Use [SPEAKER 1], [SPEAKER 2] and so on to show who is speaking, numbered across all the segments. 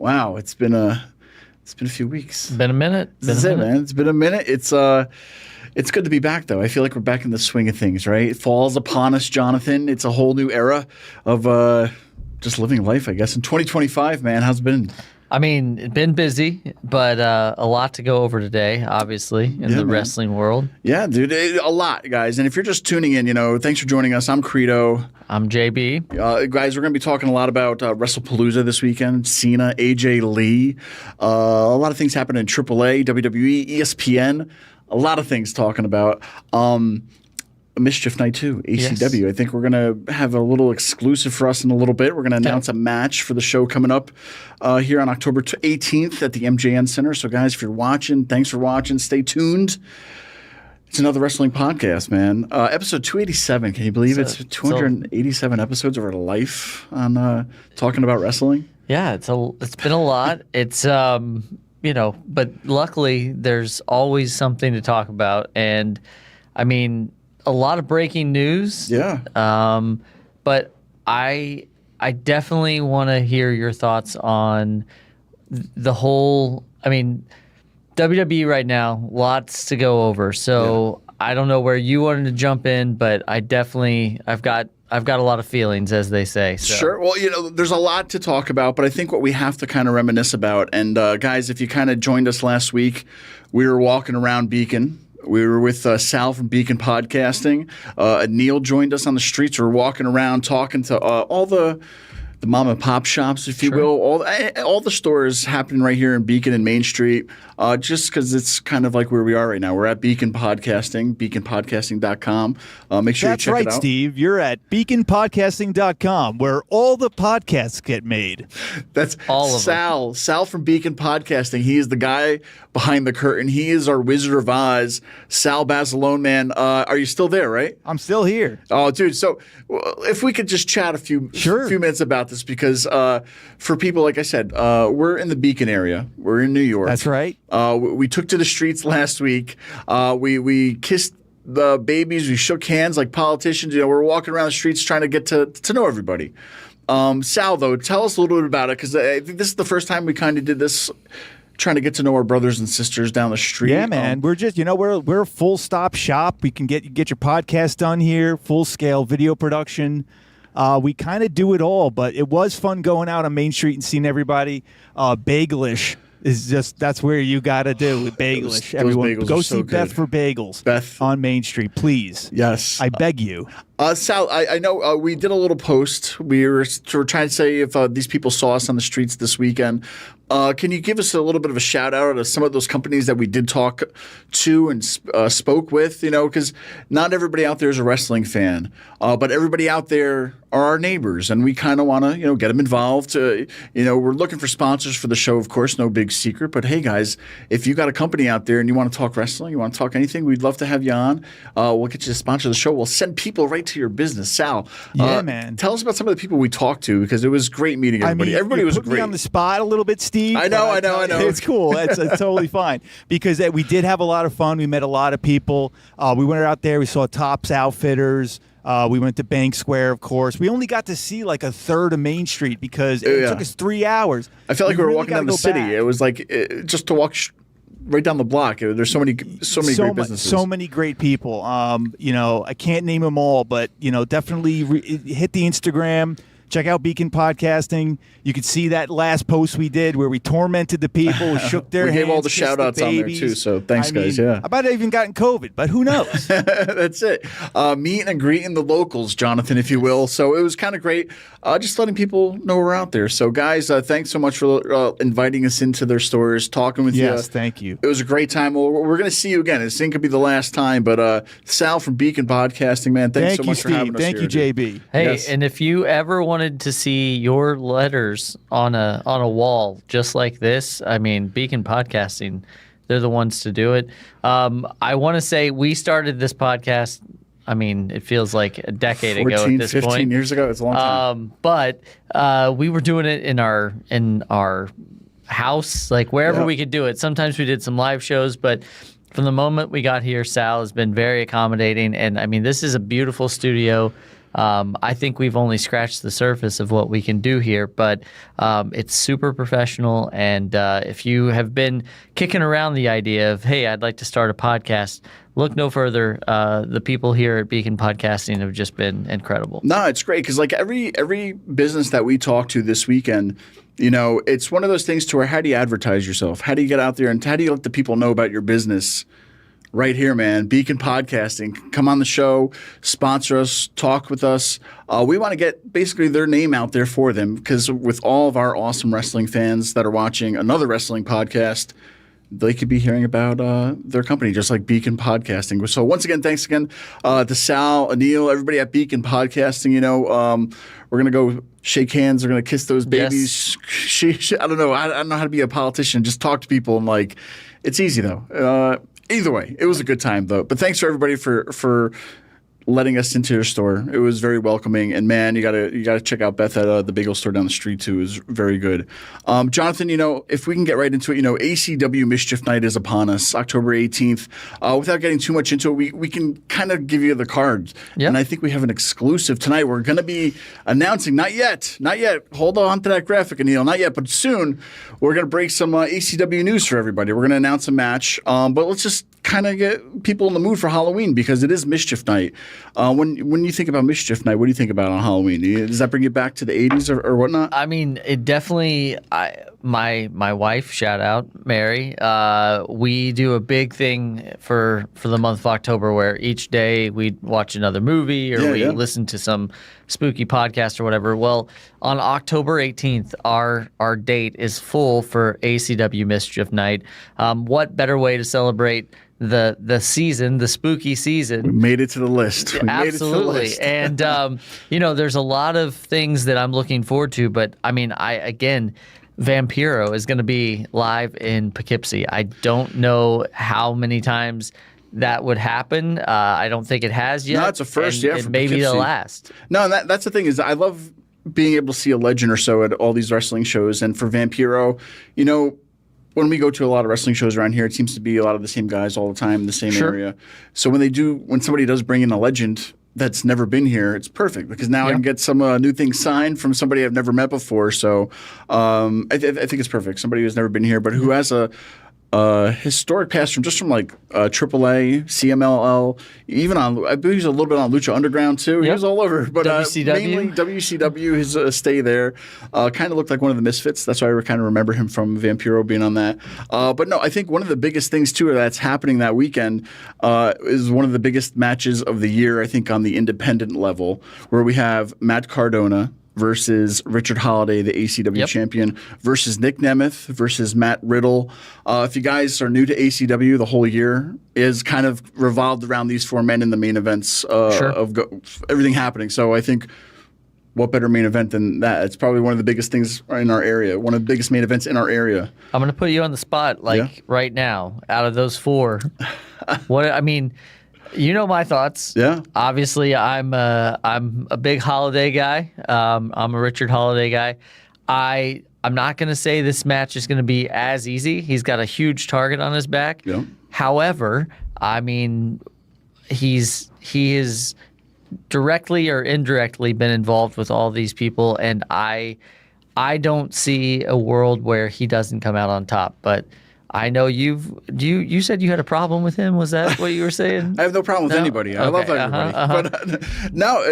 [SPEAKER 1] Wow, it's been a few weeks.
[SPEAKER 2] Been a minute.
[SPEAKER 1] That's it, man. It's been a minute. It's good to be back, though. I feel like we're back in the swing of things, right? It falls upon us, Jonathan. It's a whole new era of just living life, I guess. In 2025, man, how's it been?
[SPEAKER 2] I mean, it's been busy, but a lot to go over today, obviously, in the wrestling world.
[SPEAKER 1] Yeah, dude, a lot, guys. And if you're just tuning in, thanks for joining us. I'm Credo.
[SPEAKER 2] I'm JB.
[SPEAKER 1] Guys, we're going to be talking a lot about Wrestlepalooza this weekend. Cena, AJ Lee. A lot of things happening in AAA, WWE, ESPN. A lot of things talking about. Mischief Night 2, ACW. Yes. I think we're going to have a little exclusive for us in a little bit. We're going to announce a match for the show coming up here on October 18th at the MJN Center. So, guys, if you're watching, thanks for watching. Stay tuned. It's another wrestling podcast, man. Episode 287. Can you believe it's 287 episodes of our life on talking about wrestling?
[SPEAKER 2] Yeah, it's been a lot. It's but luckily there's always something to talk about, and I mean, a lot of breaking news.
[SPEAKER 1] Yeah.
[SPEAKER 2] But I definitely want to hear your thoughts on the whole. I mean, WWE right now, lots to go over. So I don't know where you wanted to jump in, but I've got a lot of feelings, as they say. So.
[SPEAKER 1] Sure. Well, there's a lot to talk about, but I think what we have to kind of reminisce about, and guys, if you kind of joined us last week, we were walking around Beacon. We were with Sal from Beacon Podcasting. Neil joined us on the streets. We were walking around talking to all the mom and pop shops, if you will, all the stores happening right here in Beacon and Main Street, just because it's kind of like where we are right now. We're at Beacon Podcasting, beaconpodcasting.com. Make sure you check it out.
[SPEAKER 3] That's right, Steve. You're at beaconpodcasting.com, where all the podcasts get made.
[SPEAKER 1] That's
[SPEAKER 2] all of
[SPEAKER 1] Sal.
[SPEAKER 2] them.
[SPEAKER 1] Sal from Beacon Podcasting. He is the guy behind the curtain. He is our Wizard of Oz. Sal Basilone, man. Are you still there, right?
[SPEAKER 3] I'm still here.
[SPEAKER 1] Oh, dude. So if we could just chat a few minutes about this, because for people, like I said, we're in the Beacon area. We're in New York.
[SPEAKER 3] That's right.
[SPEAKER 1] We took to the streets last week. We kissed the babies. We shook hands like politicians. We're walking around the streets trying to get to know everybody. Sal, though, tell us a little bit about it, because I think this is the first time we kind of did this, trying to get to know our brothers and sisters down the street.
[SPEAKER 3] Yeah, man. We're just, we're a full stop shop. We can get your podcast done here, full scale video production. We kind of do it all, but it was fun going out on Main Street and seeing everybody. Bagelish is that's where you got to do it. Bagelish. Everyone, go see Beth for Bagels.
[SPEAKER 1] Beth
[SPEAKER 3] on Main Street, please.
[SPEAKER 1] Yes.
[SPEAKER 3] I beg you.
[SPEAKER 1] Sal, I know we did a little post. We were trying to say if these people saw us on the streets this weekend. Can you give us a little bit of a shout out to some of those companies that we did talk to and spoke with? Because not everybody out there is a wrestling fan, but everybody out there are our neighbors, and we kind of want to get them involved. We're looking for sponsors for the show, of course, no big secret. But hey, guys, if you got a company out there and you want to talk wrestling, you want to talk anything, we'd love to have you on. We'll get you to sponsor the show. We'll send people right to your business. Sal,
[SPEAKER 3] man.
[SPEAKER 1] Tell us about some of the people we talked to, because it was great meeting everybody.
[SPEAKER 3] I mean,
[SPEAKER 1] everybody was
[SPEAKER 3] put
[SPEAKER 1] great.
[SPEAKER 3] Me on the spot a little bit, Steve.
[SPEAKER 1] I know.
[SPEAKER 3] It's cool. It's totally fine, because we did have a lot of fun. We met a lot of people. We went out there. We saw Tops Outfitters. We went to Bank Square, of course. We only got to see like a third of Main Street because it took us 3 hours.
[SPEAKER 1] I felt like we were walking down the city. Back. It was like just to walk right down the block. There's so many great businesses.
[SPEAKER 3] So many great people. I can't name them all, but definitely hit the Instagram. Check out Beacon Podcasting. You can see that last post we did where we tormented the people, shook their hands.
[SPEAKER 1] We gave all the shout-outs on there, too, so thanks, guys. Yeah.
[SPEAKER 3] I might have even gotten COVID, but who knows?
[SPEAKER 1] That's it. Meet and greeting the locals, Jonathan, if you will. So it was kind of great, just letting people know we're out there. So, guys, thanks so much for inviting us into their stores, talking with you.
[SPEAKER 3] Yes, thank you.
[SPEAKER 1] It was a great time. Well, we're going to see you again. This ain't going to be the last time, but Sal from Beacon Podcasting, man, thanks so much for having us here.
[SPEAKER 3] Thank you, JB.
[SPEAKER 2] Hey, yes. And if you ever wanted to see your letters on a wall just like this, I mean, Beacon Podcasting, they're the ones to do it. I want to say we started this podcast, I mean, it feels like a decade ago at this
[SPEAKER 1] 15
[SPEAKER 2] point.
[SPEAKER 1] Years ago. It's a long time.
[SPEAKER 2] But we were doing it in our house, like wherever we could do it. Sometimes we did some live shows, but from the moment we got here, Sal has been very accommodating. And I mean, this is a beautiful studio. I think we've only scratched the surface of what we can do here, but it's super professional. And if you have been kicking around the idea of, hey, I'd like to start a podcast, look no further. The people here at Beacon Podcasting have just been incredible.
[SPEAKER 1] No, it's great because like every business that we talked to this weekend, it's one of those things to where how do you advertise yourself? How do you get out there and how do you let the people know about your business? Right here, man. Beacon Podcasting. Come on the show, sponsor us, talk with us. We want to get basically their name out there for them because with all of our awesome wrestling fans that are watching another wrestling podcast, they could be hearing about their company, just like Beacon Podcasting. So once again, thanks again to Sal, Anil, everybody at Beacon Podcasting. We're going to go shake hands. We're going to kiss those babies.
[SPEAKER 2] Yes.
[SPEAKER 1] I don't know. I don't know how to be a politician. Just talk to people and it's easy though. Either way, it was a good time though. But thanks for everybody for letting us into your store. It was very welcoming, and man, you gotta check out Beth at the bagel store down the street too. It was very good. Jonathan, if we can get right into it, ACW Mischief Night is upon us, October 18th. Without getting too much into it, we can kind of give you the cards, and I think we have an exclusive tonight. We're going to be announcing, not yet. Hold on to that graphic, Anil, not yet, but soon we're going to break some ACW news for everybody. We're going to announce a match, but let's just kind of get people in the mood for Halloween because it is Mischief Night. When you think about Mischief Night, what do you think about on Halloween? Does that bring you back to the 80s or whatnot?
[SPEAKER 2] I mean, it definitely. My wife, shout out Mary. We do a big thing for the month of October where each day we watch another movie or listen to some spooky podcast or whatever. Well, on October 18th, our date is full for ACW Mischief Night. What better way to celebrate the season, the spooky season?
[SPEAKER 1] We made it to the list.
[SPEAKER 2] Absolutely. And there's a lot of things that I'm looking forward to, but I mean, Vampiro is going to be live in Poughkeepsie. I don't know how many times that would happen. I don't think it has yet.
[SPEAKER 1] No, it's a first,
[SPEAKER 2] and
[SPEAKER 1] for
[SPEAKER 2] maybe
[SPEAKER 1] Poughkeepsie.
[SPEAKER 2] the last.
[SPEAKER 1] No, that's the thing is I love being able to see a legend or so at all these wrestling shows. And for Vampiro, when we go to a lot of wrestling shows around here, it seems to be a lot of the same guys all the time in the same area. So when somebody does bring in a legend that's never been here, it's perfect because now I can get some new things signed from somebody I've never met before. So I think it's perfect. Somebody who's never been here, but who has a historic past from AAA, CMLL, even I believe he's a little bit on Lucha Underground too. He was all over, but mainly WCW. His stay there kind of looked like one of the Misfits. That's why I kind of remember him from Vampiro being on that. But no, I think one of the biggest things too that's happening that weekend is one of the biggest matches of the year. I think on the independent level, where we have Matt Cardona versus Richard Holiday, the ACW champion, versus Nick Nemeth versus Matt Riddle. If you guys are new to ACW, the whole year is kind of revolved around these four men in the main events of everything happening. So I think what better main event than that? It's probably one of the biggest things in our area, one of the biggest main events in our area.
[SPEAKER 2] I'm going to put you on the spot right now. Out of those four, my thoughts.
[SPEAKER 1] Yeah.
[SPEAKER 2] Obviously, I'm a big Holiday guy. I'm a Richard Holiday guy. I'm not going to say this match is going to be as easy. He's got a huge target on his back.
[SPEAKER 1] Yeah.
[SPEAKER 2] However, I mean, he is directly or indirectly been involved with all these people, and I don't see a world where he doesn't come out on top. But I know you said you had a problem with him. Was that what you were saying?
[SPEAKER 1] I have no problem with anybody. I love everybody. But no,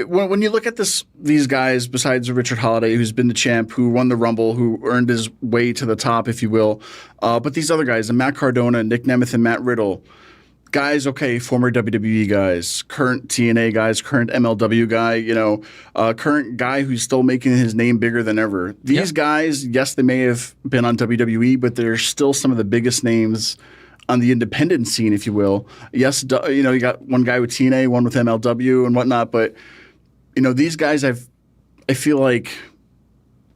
[SPEAKER 1] when you look at these guys, besides Richard Holiday, who's been the champ, who won the Rumble, who earned his way to the top, if you will, but these other guys, Matt Cardona, Nick Nemeth, and Matt Riddle, guys, former WWE guys, current TNA guys, current MLW guy, current guy who's still making his name bigger than ever. These guys, yes, they may have been on WWE, but they're still some of the biggest names on the independent scene, if you will. Yes, you got one guy with TNA, one with MLW and whatnot, but these guys, I feel like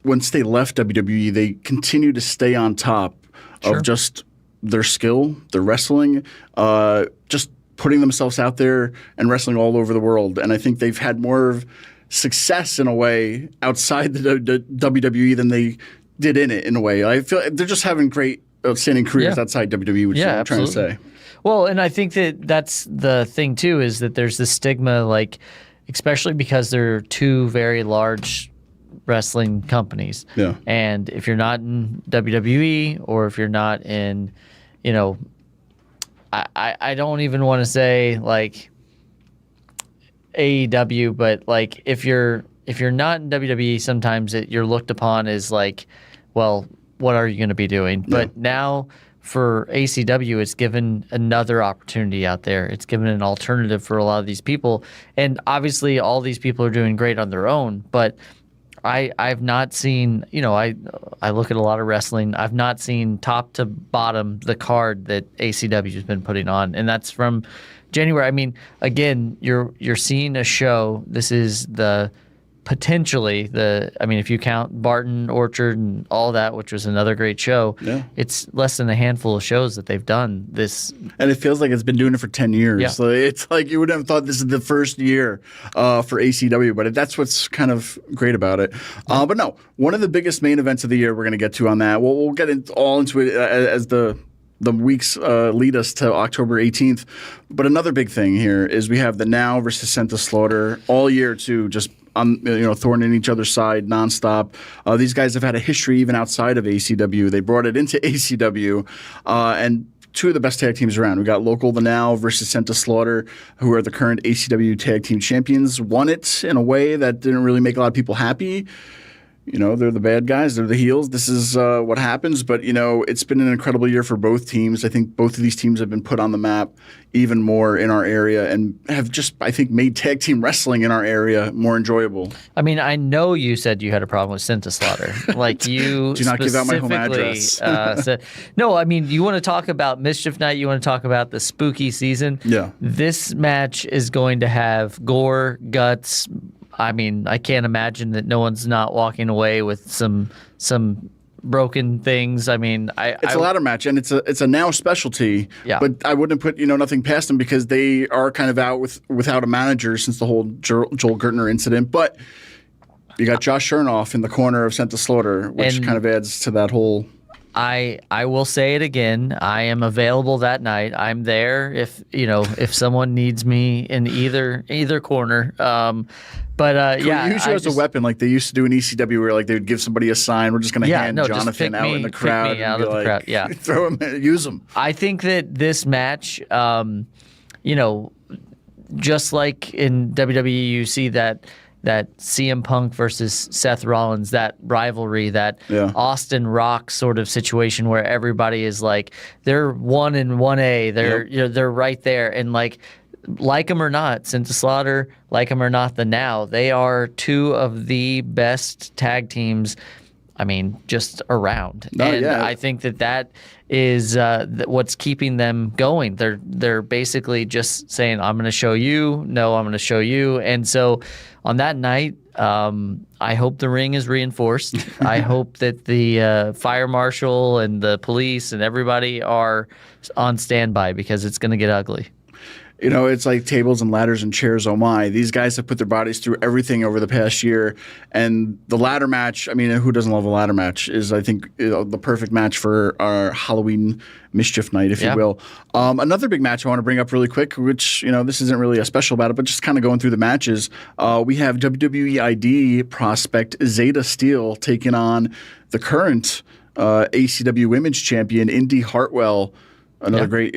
[SPEAKER 1] once they left WWE, they continue to stay on top of just their skill, their wrestling, just putting themselves out there and wrestling all over the world. And I think they've had more of success in a way outside the WWE than they did in it, in a way. I feel they're just having great outstanding careers outside WWE, which is what I'm trying to say.
[SPEAKER 2] Well, and I think that's the thing too, is that there's this stigma, like, especially because they're two very large wrestling companies.
[SPEAKER 1] Yeah.
[SPEAKER 2] And if you're not in WWE or if you're not in, you know, I don't even want to say like AEW, but like if you're not in WWE, sometimes you're looked upon as like, well, what are you going to be doing?
[SPEAKER 1] Yeah.
[SPEAKER 2] But now for ACW, it's given another opportunity out there. It's given an alternative for a lot of these people. And obviously all these people are doing great on their own, but I've not seen, you know, I look at a lot of wrestling. I've not seen top to bottom the card that ACW has been putting on, and that's from January. I mean, again, you're seeing a show. This is potentially I mean, if you count Barton, Orchard, and all that, which was another great show,
[SPEAKER 1] Yeah.
[SPEAKER 2] it's less than a handful of shows that they've done this.
[SPEAKER 1] And it feels like it's been doing it for 10 years.
[SPEAKER 2] Yeah.
[SPEAKER 1] So it's like you wouldn't have thought this is the first year for ACW, but that's what's kind of great about it. But no, one of the biggest main events of the year we're going to get to on that. We'll get all into it as the weeks lead us to October 18th. But another big thing here is we have the Now versus Senta Slaughter all year too, just thorn in each other's side nonstop. These guys have had a history even outside of ACW. They brought it into ACW, and two of the best tag teams around. We got local The Now versus Senta Slaughter, who are the current ACW tag team champions. Won it in a way that didn't really make a lot of people happy. You know, they're the bad guys. They're the heels. This is what happens. But, you know, it's been an incredible year for both teams. I think both of these teams have been put on the map even more in our area and have just, I think, made tag team wrestling in our area more enjoyable.
[SPEAKER 2] I mean, I know you said you had a problem with Senta Slaughter. Like you
[SPEAKER 1] Do not give out my home
[SPEAKER 2] specifically,
[SPEAKER 1] address.
[SPEAKER 2] said, no, I mean, you want to talk about Mischief Night. You want to talk about the spooky season.
[SPEAKER 1] Yeah.
[SPEAKER 2] This match is going to have gore, guts. I mean, I can't imagine that no one's not walking away with some broken things. I mean,
[SPEAKER 1] It's a ladder match, and it's a Now specialty.
[SPEAKER 2] Yeah.
[SPEAKER 1] But I wouldn't put nothing past them because they are kind of out without a manager since the whole Joel Gertner incident. But you got Josh Chernoff in the corner of Senta Slaughter, which
[SPEAKER 2] And-
[SPEAKER 1] kind of adds to that whole.
[SPEAKER 2] I will say it again. I am available that night. I'm there if someone needs me in either corner. But yeah,
[SPEAKER 1] use you as a weapon, like they used to do in ECW, where like they would give somebody a sign. We're just going to hand
[SPEAKER 2] just
[SPEAKER 1] Jonathan
[SPEAKER 2] pick
[SPEAKER 1] out
[SPEAKER 2] me-
[SPEAKER 1] in the
[SPEAKER 2] pick
[SPEAKER 1] crowd.
[SPEAKER 2] me out
[SPEAKER 1] and
[SPEAKER 2] of
[SPEAKER 1] be
[SPEAKER 2] the crowd, yeah.
[SPEAKER 1] throw him, use him.
[SPEAKER 2] I think that this match, just like in WWE, you see that CM Punk versus Seth Rollins, that rivalry, that
[SPEAKER 1] Yeah.
[SPEAKER 2] Austin Rock sort of situation where everybody is like, they're 1 and 1A, they're right there, and like them or not, Senta Slaughter, like them or not, the Now, they are two of the best tag teams. I mean, just around. And
[SPEAKER 1] yeah.
[SPEAKER 2] I think that is what's keeping them going. They're basically just saying, I'm going to show you. No, I'm going to show you. And so on that night, I hope the ring is reinforced. I hope that the fire marshal and the police and everybody are on standby because it's going to get ugly.
[SPEAKER 1] You know, it's like tables and ladders and chairs, oh my. These guys have put their bodies through everything over the past year. And the ladder match, I mean, who doesn't love a ladder match, is, I think, the perfect match for our Halloween Mischief Night, if you will. Another big match I want to bring up really quick, which, this isn't really a special about it, but just kind of going through the matches. We have WWE ID prospect Zeta Steele taking on the current ACW Women's Champion, Indy Hartwell. Another great...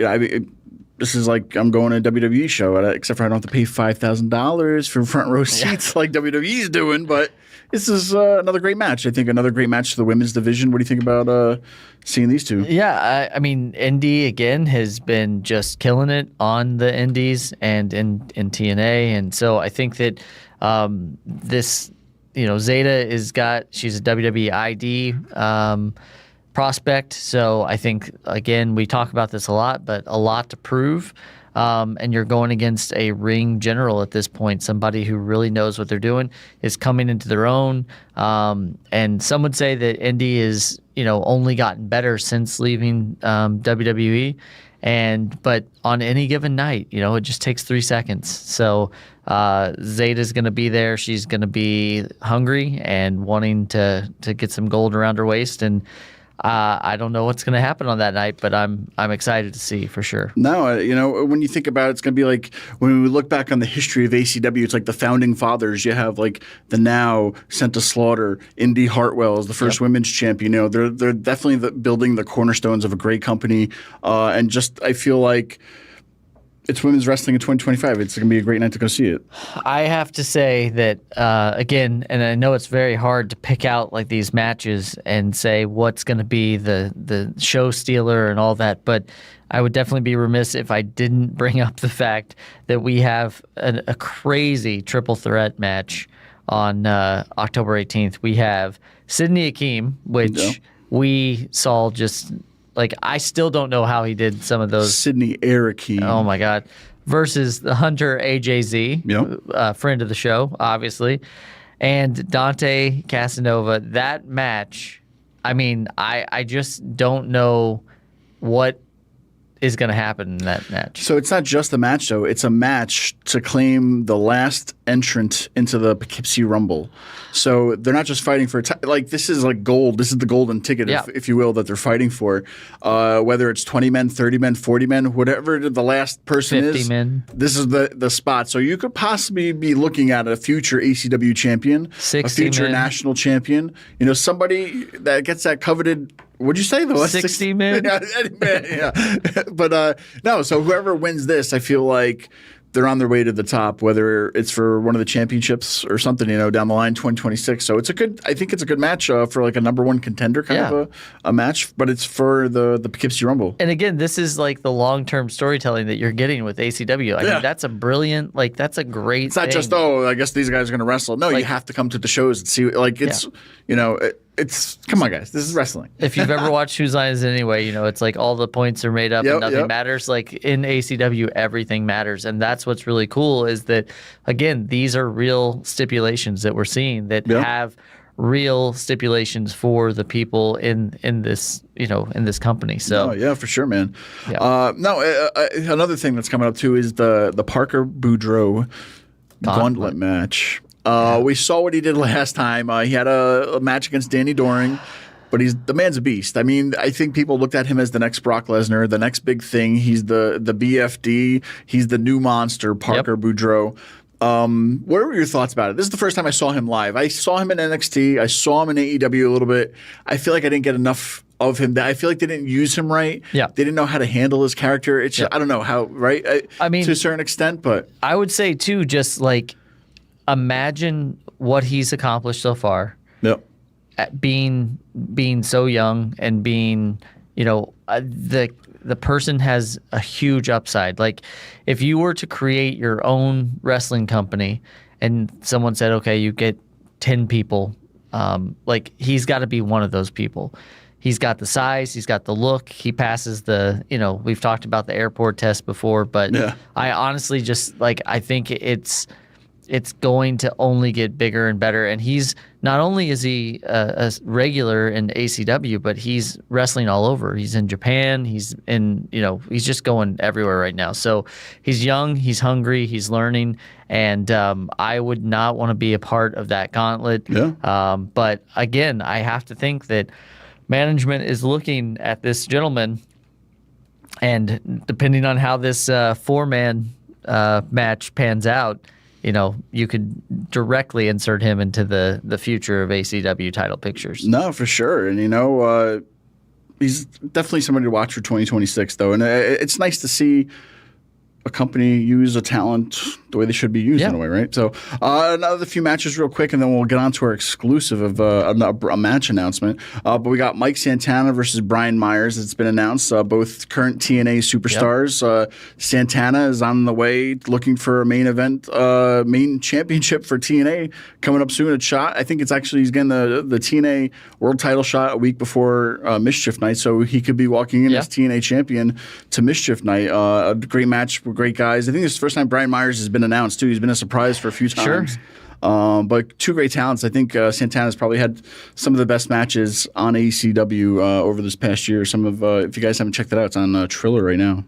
[SPEAKER 1] This is like I'm going to a WWE show, except for I don't have to pay $5,000 for front row seats like WWE's doing. But this is another great match. I think another great match to the women's division. What do you think about seeing these two?
[SPEAKER 2] Yeah, I mean, Indy, again, has been just killing it on the Indies and in TNA. And so I think that this, Zeta she's a WWE ID prospect. So I think, again, we talk about this a lot, but a lot to prove. And you're going against a ring general at this point, somebody who really knows what they're doing, is coming into their own. And some would say that Indy is, only gotten better since leaving WWE. But on any given night, it just takes 3 seconds. So Zeta's going to be there. She's going to be hungry and wanting to get some gold around her waist. And I don't know what's going to happen on that night, but I'm excited to see for sure.
[SPEAKER 1] No, when you think about it, it's going to be like when we look back on the history of ACW, it's like the founding fathers. You have like the now Sent to Slaughter, Indy Hartwell is the first women's champion. They're definitely building the cornerstones of a great company. And just I feel like it's women's wrestling in 2025. It's going to be a great night to go see it.
[SPEAKER 2] I have to say that, again, and I know it's very hard to pick out like these matches and say what's going to be the show stealer and all that, but I would definitely be remiss if I didn't bring up the fact that we have a crazy triple threat match on October 18th. We have Sydney Akeem, which we saw just... Like, I still don't know how he did some of those.
[SPEAKER 1] Sydney Akeem.
[SPEAKER 2] Oh, my God. Versus the Hunter AJZ, friend of the show, obviously, and Dante Casanova. That match, I mean, I just don't know what is going to happen in that match.
[SPEAKER 1] So it's not just a match, though. It's a match to claim the last entrant into the Poughkeepsie Rumble. So they're not just fighting for like this is like gold. This is the golden ticket, if you will, that they're fighting for. Whether it's 20 men, 30 men, 40 men, whatever the last person
[SPEAKER 2] 50
[SPEAKER 1] is.
[SPEAKER 2] men.
[SPEAKER 1] This is the spot. So you could possibly be looking at a future ACW champion,
[SPEAKER 2] 60
[SPEAKER 1] a future
[SPEAKER 2] men.
[SPEAKER 1] national champion. Somebody that gets that coveted. What'd you say? The
[SPEAKER 2] 60 men?
[SPEAKER 1] Yeah. But no, so whoever wins this, I feel like they're on their way to the top, whether it's for one of the championships or something, down the line, 2026. So I think it's a good match for like a number one contender kind of a match, but it's for the Poughkeepsie Rumble.
[SPEAKER 2] And again, this is like the long-term storytelling that you're getting with ACW. I mean, that's a brilliant, like that's a great
[SPEAKER 1] It's not just, I guess these guys are going to wrestle. No, you have to come to the shows and see, like it's, it's come on, guys. This is wrestling.
[SPEAKER 2] If you've ever watched Whose Line Is It Anyway, it's like all the points are made up and nothing matters. Like in ACW, everything matters. And that's what's really cool is that, again, these are real stipulations that we're seeing that have real stipulations for the people in this, in this company. So
[SPEAKER 1] yeah, for sure, man. Yeah. Another thing that's coming up too is the Parker Boudreaux gauntlet match. We saw what he did last time. He had a match against Danny Doring, but the man's a beast. I mean, I think people looked at him as the next Brock Lesnar, the next big thing. He's the BFD. He's the new monster, Parker Boudreaux. What were your thoughts about it? This is the first time I saw him live. I saw him in NXT. I saw him in AEW a little bit. I feel like I didn't get enough of him. I feel like they didn't use him right. Yeah. They didn't know how to handle his character. It's just, I don't know how, right? I mean, to a certain extent, but
[SPEAKER 2] I would say too, just like, imagine what he's accomplished so far.
[SPEAKER 1] Yep.
[SPEAKER 2] At being so young and being, the person has a huge upside. Like if you were to create your own wrestling company and someone said, okay, you get 10 people, like he's got to be one of those people. He's got the size, he's got the look, he passes the, we've talked about the airport test before, but I honestly just I think it's going to only get bigger and better. And he's not only is he a regular in ACW, but he's wrestling all over. He's in Japan. He's in, he's just going everywhere right now. So he's young, he's hungry, he's learning. And I would not want to be a part of that gauntlet. Yeah. But again, I have to think that management is looking at this gentleman, and depending on how this four-man match pans out, you could directly insert him into the future of ACW title pictures.
[SPEAKER 1] No, for sure. And, he's definitely somebody to watch for 2026, though. And it's nice to see a company use a talent the way they should be used in a way, right? So another few matches real quick, and then we'll get on to our exclusive of a match announcement. But we got Mike Santana versus Brian Myers. It's been announced. Both current TNA superstars. Santana is on the way looking for a main event, main championship for TNA coming up soon. I think it's actually he's getting the TNA world title shot a week before Mischief Night, so he could be walking in as TNA champion to Mischief Night. A great match with great guys. I think this is the first time Brian Myers has been announced too. He's been a surprise for a few times. Sure. But two great talents. I think Santana's probably had some of the best matches on ACW over this past year. If you guys haven't checked that out, it's on Triller right now.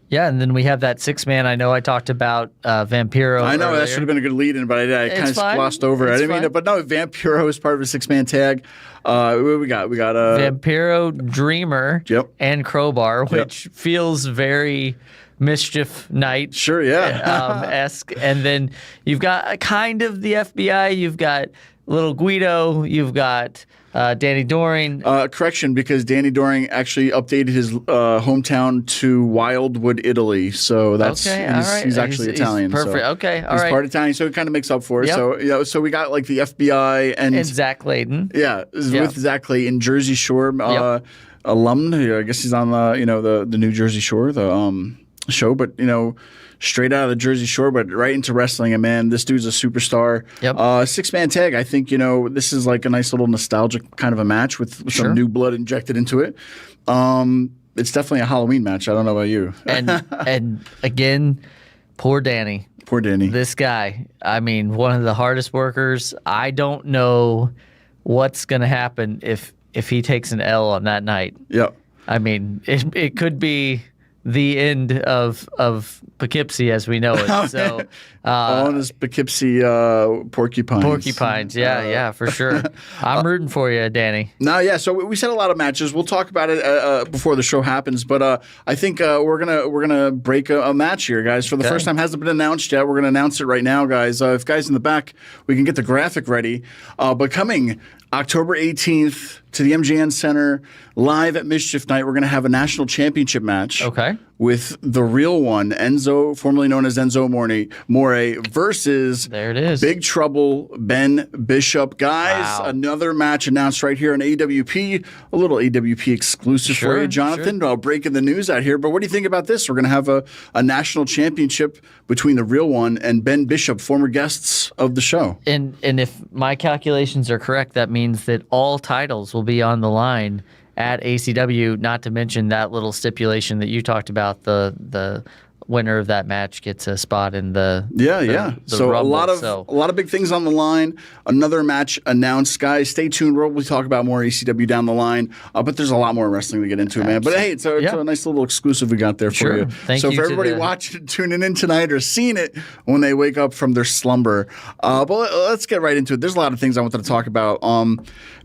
[SPEAKER 2] Yeah, and then we have that 6-man. I know I talked about Vampiro.
[SPEAKER 1] I know
[SPEAKER 2] earlier.
[SPEAKER 1] that should have been a good lead-in, but I kind of glossed over it. I didn't mean to, but no, Vampiro is part of a 6-man tag. We got
[SPEAKER 2] Vampiro, Dreamer,
[SPEAKER 1] Yep.
[SPEAKER 2] and Crowbar, which feels very Mischief Night.
[SPEAKER 1] Sure, yeah.
[SPEAKER 2] Esque. And then you've got kind of the FBI. You've got Little Guido. You've got Danny Doring.
[SPEAKER 1] Correction, because Danny Doring actually updated his hometown to Wildwood, Italy. So that's he's actually Italian.
[SPEAKER 2] He's perfect.
[SPEAKER 1] So
[SPEAKER 2] okay, all
[SPEAKER 1] he's
[SPEAKER 2] right.
[SPEAKER 1] part Italian, so it kind of makes up for it.
[SPEAKER 2] Yep.
[SPEAKER 1] So so we got like the FBI and
[SPEAKER 2] Zach Layden.
[SPEAKER 1] Yeah, with Zach Clayton, Jersey Shore alum. I guess he's on the New Jersey Shore show, but straight out of the Jersey Shore, but right into wrestling. And man, this dude's a superstar.
[SPEAKER 2] Yep.
[SPEAKER 1] 6-man tag. I think this is like a nice little nostalgic kind of a match with some new blood injected into it. It's definitely a Halloween match. I don't know about you.
[SPEAKER 2] and again, poor Danny.
[SPEAKER 1] Poor Danny.
[SPEAKER 2] This guy. I mean, one of the hardest workers. I don't know what's going to happen if he takes an L on that night.
[SPEAKER 1] Yep.
[SPEAKER 2] I mean, it could be the end of Poughkeepsie as we know it. So,
[SPEAKER 1] on his Poughkeepsie porcupines.
[SPEAKER 2] Porcupines, yeah, for sure. I'm rooting for you, Danny.
[SPEAKER 1] No, yeah. So we said a lot of matches. We'll talk about it before the show happens. But I think we're gonna break a match here, guys. For the first time, hasn't been announced yet. We're gonna announce it right now, guys. If guys in the back, we can get the graphic ready. But coming October 18th to the MGN Center, live at Mischief Night, we're going to have a national championship match.
[SPEAKER 2] Okay.
[SPEAKER 1] With the real one, Enzo, formerly known as Enzo More, versus
[SPEAKER 2] there it is.
[SPEAKER 1] Big Trouble, Ben Bishop. Guys, another match announced right here on AWP. A little AWP exclusive for you, Jonathan. Breaking the news out here. But what do you think about this? We're going to have a national championship between the real one and Ben Bishop, former guests of the show.
[SPEAKER 2] And if my calculations are correct, that means that all titles will be on the line at ACW, not to mention that little stipulation that you talked about, the winner of that match gets a spot in the
[SPEAKER 1] so
[SPEAKER 2] Rumble,
[SPEAKER 1] a lot of big things on the line. Another match announced, guys. Stay tuned. We'll talk about more ECW down the line, but there's a lot more wrestling to get into, man. But hey, it's a nice little exclusive we got there for you.
[SPEAKER 2] Thank
[SPEAKER 1] you.
[SPEAKER 2] So
[SPEAKER 1] for everybody watching, tuning in tonight, or seeing it when they wake up from their slumber, but let's get right into it. There's a lot of things I wanted to talk about.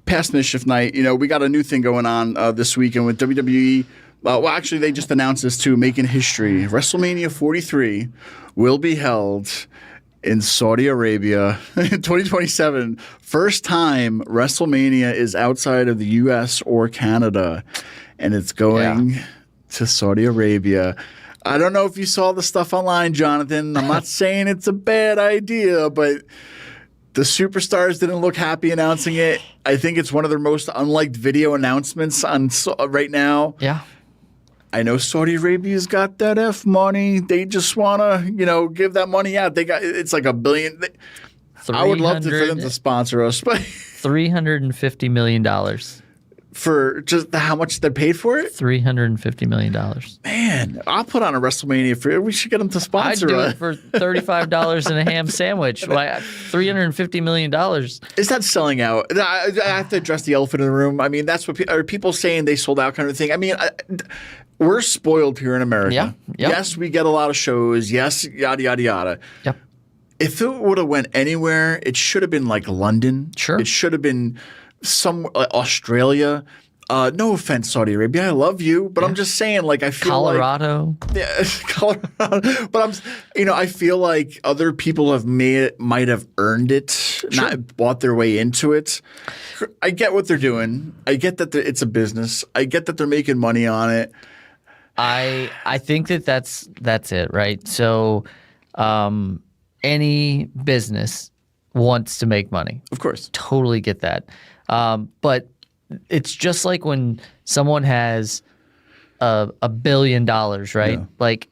[SPEAKER 1] Past Mischief Night, we got a new thing going on this weekend with WWE. Well, actually, they just announced this too, making history. WrestleMania 43 will be held in Saudi Arabia in 2027. First time WrestleMania is outside of the U.S. or Canada, and it's going to Saudi Arabia. I don't know if you saw the stuff online, Jonathan. I'm not saying it's a bad idea, but the superstars didn't look happy announcing it. I think it's one of their most unliked video announcements on right now.
[SPEAKER 2] Yeah.
[SPEAKER 1] I know Saudi Arabia's got that F money. They just want to, give that money out. It's like $1 billion. I would love for them to sponsor us, but
[SPEAKER 2] $350 million.
[SPEAKER 1] For just how much they paid for it?
[SPEAKER 2] $350 million.
[SPEAKER 1] Man, I'll put on a WrestleMania for it. We should get them to sponsor
[SPEAKER 2] I'd do
[SPEAKER 1] us.
[SPEAKER 2] it for $35 and a ham sandwich. Like $350 million.
[SPEAKER 1] Is that selling out? I have to address the elephant in the room. I mean, that's what are people saying they sold out kind of thing. I mean, we're spoiled here in America.
[SPEAKER 2] Yeah. Yep.
[SPEAKER 1] Yes, we get a lot of shows. Yes, yada, yada, yada.
[SPEAKER 2] Yep.
[SPEAKER 1] If it would have went anywhere, it should have been like London.
[SPEAKER 2] Sure.
[SPEAKER 1] It should have been some Australia. No offense, Saudi Arabia. I love you, but I'm just saying, like, I feel
[SPEAKER 2] Colorado.
[SPEAKER 1] Colorado. But I feel like other people might have earned it, not bought their way into it. I get what they're doing. I get that it's a business. I get that they're making money on it.
[SPEAKER 2] I think that's it, right? So, any business wants to make money.
[SPEAKER 1] Of course.
[SPEAKER 2] Totally get that. But it's just like when someone has $1 billion, right?
[SPEAKER 1] Yeah.
[SPEAKER 2] Like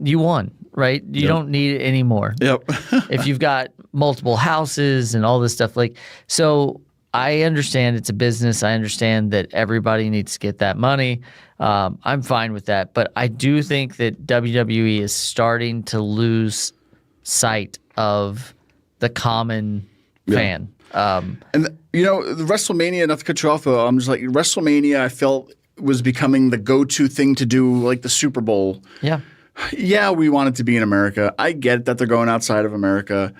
[SPEAKER 2] you won, right? You don't need it anymore.
[SPEAKER 1] Yep.
[SPEAKER 2] If you've got multiple houses and all this stuff, so I understand it's a business. I understand that everybody needs to get that money. I'm fine with that. But I do think that WWE is starting to lose sight of the common fan.
[SPEAKER 1] And the WrestleMania, not to cut you off, I'm just like WrestleMania. I felt was becoming the go-to thing to do, like the Super Bowl.
[SPEAKER 2] Yeah.
[SPEAKER 1] Yeah, we want it to be in America. I get that they're going outside of America,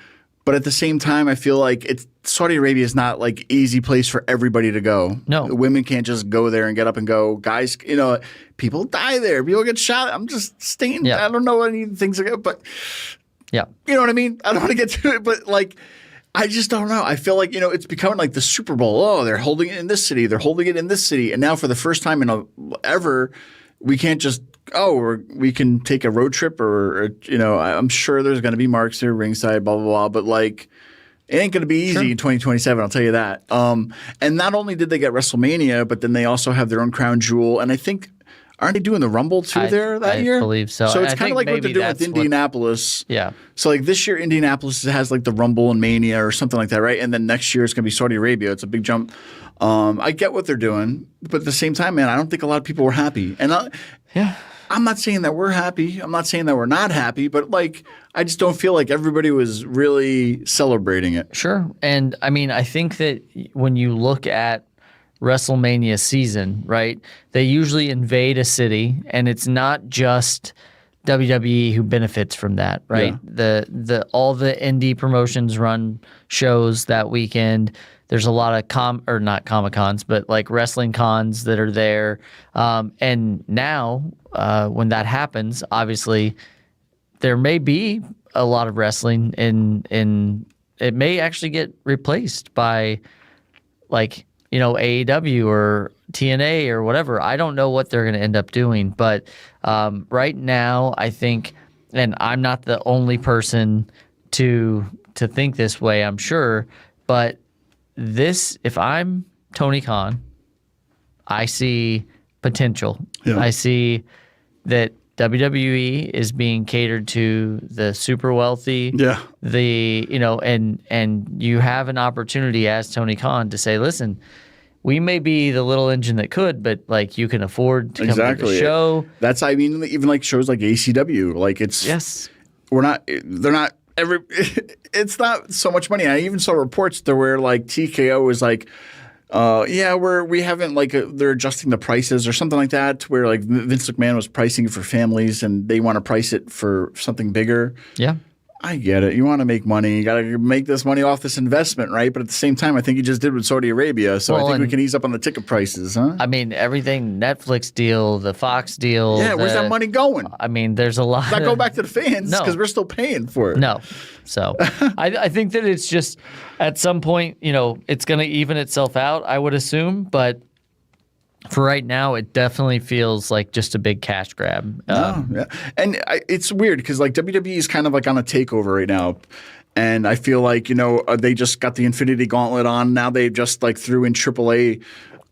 [SPEAKER 1] but at the same time, I feel like Saudi Arabia is not like easy place for everybody to go.
[SPEAKER 2] No.
[SPEAKER 1] Women can't just go there and get up and go. Guys, people die there. People get shot. I'm just staying.
[SPEAKER 2] Yeah.
[SPEAKER 1] I don't know any things like that, but
[SPEAKER 2] Yeah.
[SPEAKER 1] you know what I mean? I don't want to get to it, but like I just don't know. I feel like, it's becoming like the Super Bowl. Oh, they're holding it in this city. They're holding it in this city. And now for the first time in ever, we can't just we can take a road trip or I'm sure there's going to be marks here ringside, blah, blah, blah. But like it ain't going to be easy in 2027, I'll tell you that. And not only did they get WrestleMania, but then they also have their own crown jewel. And I think aren't they doing the Rumble too that year?
[SPEAKER 2] I believe so.
[SPEAKER 1] So it's
[SPEAKER 2] I
[SPEAKER 1] kind of
[SPEAKER 2] think
[SPEAKER 1] like what they're
[SPEAKER 2] maybe
[SPEAKER 1] doing with
[SPEAKER 2] that's
[SPEAKER 1] Indianapolis.
[SPEAKER 2] Yeah.
[SPEAKER 1] So like this year, Indianapolis has like the Rumble and Mania or something like that, right? And then next year it's going to be Saudi Arabia. It's a big jump. I get what they're doing, but at the same time, man, I don't think a lot of people were happy. And I'm not saying that we're happy. I'm not saying that we're not happy, but like I just don't feel like everybody was really celebrating it.
[SPEAKER 2] Sure. And I mean, I think that when you look at WrestleMania season, right, they usually invade a city, and it's not just WWE who benefits from that, right?
[SPEAKER 1] Yeah.
[SPEAKER 2] The all the indie promotions run shows that weekend. There's a lot of not Comic Cons, but like wrestling cons that are there. And now, when that happens, obviously, there may be a lot of wrestling in it may actually get replaced by like, AEW or TNA or whatever. I don't know what they're going to end up doing, but right now I think, and I'm not the only person to think this way, I'm sure, but if I'm Tony Khan, I see potential.
[SPEAKER 1] Yeah.
[SPEAKER 2] I see that WWE is being catered to the super wealthy.
[SPEAKER 1] Yeah.
[SPEAKER 2] And you have an opportunity as Tony Khan to say, listen, we may be the little engine that could, but like you can afford to come to the show.
[SPEAKER 1] That's, even like shows like ACW, like it's, it's not so much money. I even saw reports there where like TKO was like, we haven't they're adjusting the prices or something like that to where like Vince McMahon was pricing it for families and they want to price it for something bigger.
[SPEAKER 2] Yeah.
[SPEAKER 1] I get it. You want to make money. You got to make this money off this investment, right? But at the same time, I think you just did with Saudi Arabia. So I think we can ease up on the ticket prices, huh?
[SPEAKER 2] I mean, everything Netflix deal, the Fox deal.
[SPEAKER 1] Yeah, where's that money going?
[SPEAKER 2] I mean, there's a lot.
[SPEAKER 1] Does that go back to the fans? Because we're still paying for it.
[SPEAKER 2] No. So I think that it's just at some point, it's going to even itself out, I would assume. But for right now, it definitely feels like just a big cash grab.
[SPEAKER 1] Yeah. And it's weird because like WWE is kind of like on a takeover right now. And I feel like, they just got the Infinity Gauntlet on. Now they just like threw in AAA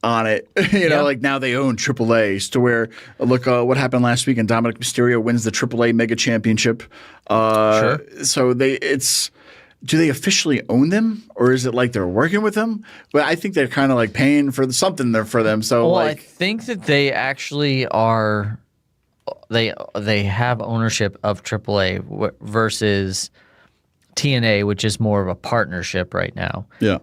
[SPEAKER 1] on it. Like now they own AAA. To where, look what happened last week and Dominik Mysterio wins the AAA Mega Championship.
[SPEAKER 2] Sure.
[SPEAKER 1] So do they officially own them, or is it like they're working with them? But I think they're kind of like paying for something there for them. So
[SPEAKER 2] I think that they actually are. They have ownership of AAA versus TNA, which is more of a partnership right now.
[SPEAKER 1] Yeah.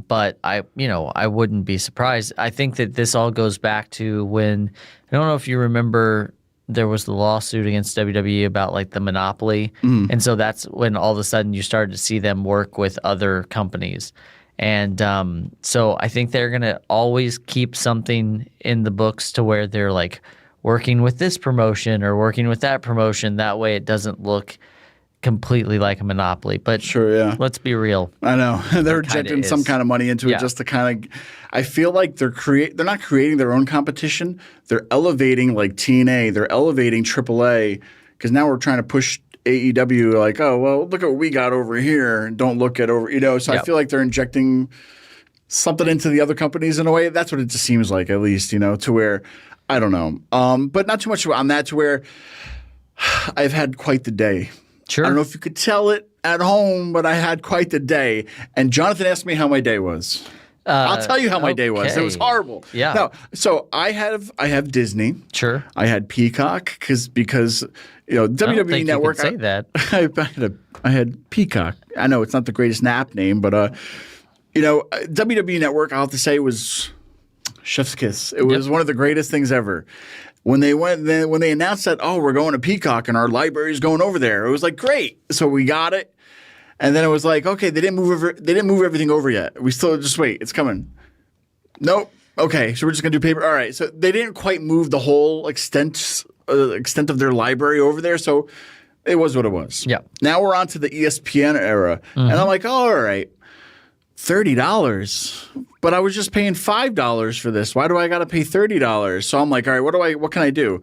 [SPEAKER 2] But I wouldn't be surprised. I think that this all goes back to when I don't know if you remember. There was the lawsuit against WWE about like the monopoly. And so that's when all of a sudden you started to see them work with other companies. And so I think they're going to always keep something in the books to where they're like working with this promotion or working with that promotion. That way it doesn't look completely like a monopoly. But
[SPEAKER 1] sure, yeah.
[SPEAKER 2] Let's be real.
[SPEAKER 1] I know. They're injecting some kind of money into it just to kind of – I feel like they're not creating their own competition. They're elevating like TNA. They're elevating AAA because now we're trying to push AEW like, oh, well, look at what we got over here and don't look at over – So I feel like they're injecting something into the other companies in a way. That's what it just seems like at least, to where – I don't know. But not too much on that to where I've had quite the day.
[SPEAKER 2] Sure.
[SPEAKER 1] I don't know if you could tell it at home, but I had quite the day. And Jonathan asked me how my day was. I'll tell you how my day was. It was horrible.
[SPEAKER 2] Yeah.
[SPEAKER 1] No, so I have Disney.
[SPEAKER 2] Sure.
[SPEAKER 1] I had Peacock because WWE
[SPEAKER 2] I don't think
[SPEAKER 1] Network.
[SPEAKER 2] You can say that.
[SPEAKER 1] I had Peacock. I know it's not the greatest app name, but WWE Network. I'll have to say was chef's kiss. It was one of the greatest things ever. when they announced that, oh, we're going to Peacock and our library's going over there, it was like, great. So we got it. And then it was like, okay, they didn't move everything over yet. We still just wait. It's coming. Nope. Okay, so we're just gonna do paper. All right. So they didn't quite move the whole extent of their library over there. So it was what it was.
[SPEAKER 2] Yeah.
[SPEAKER 1] Now we're on to the ESPN era, and I'm like, oh, all right, $30. But I was just paying $5 for this. Why do I got to pay $30? So I'm like, all right, what can I do?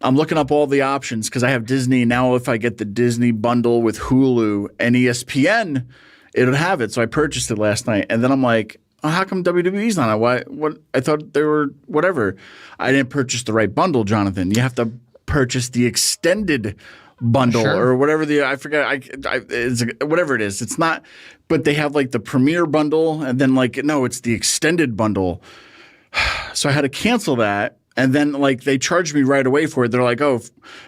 [SPEAKER 1] I'm looking up all the options because I have Disney. Now if I get the Disney bundle with Hulu and ESPN, it'll have it. So I purchased it last night. And then I'm like, oh, how come WWE's not on it? What? I thought they were whatever. I didn't purchase the right bundle, Jonathan. You have to purchase the extended bundle or whatever I forget. It's whatever it is. It's not, but they have like the premiere bundle and then like, no, it's the extended bundle. So I had to cancel that. And then like they charged me right away for it. They're like, oh,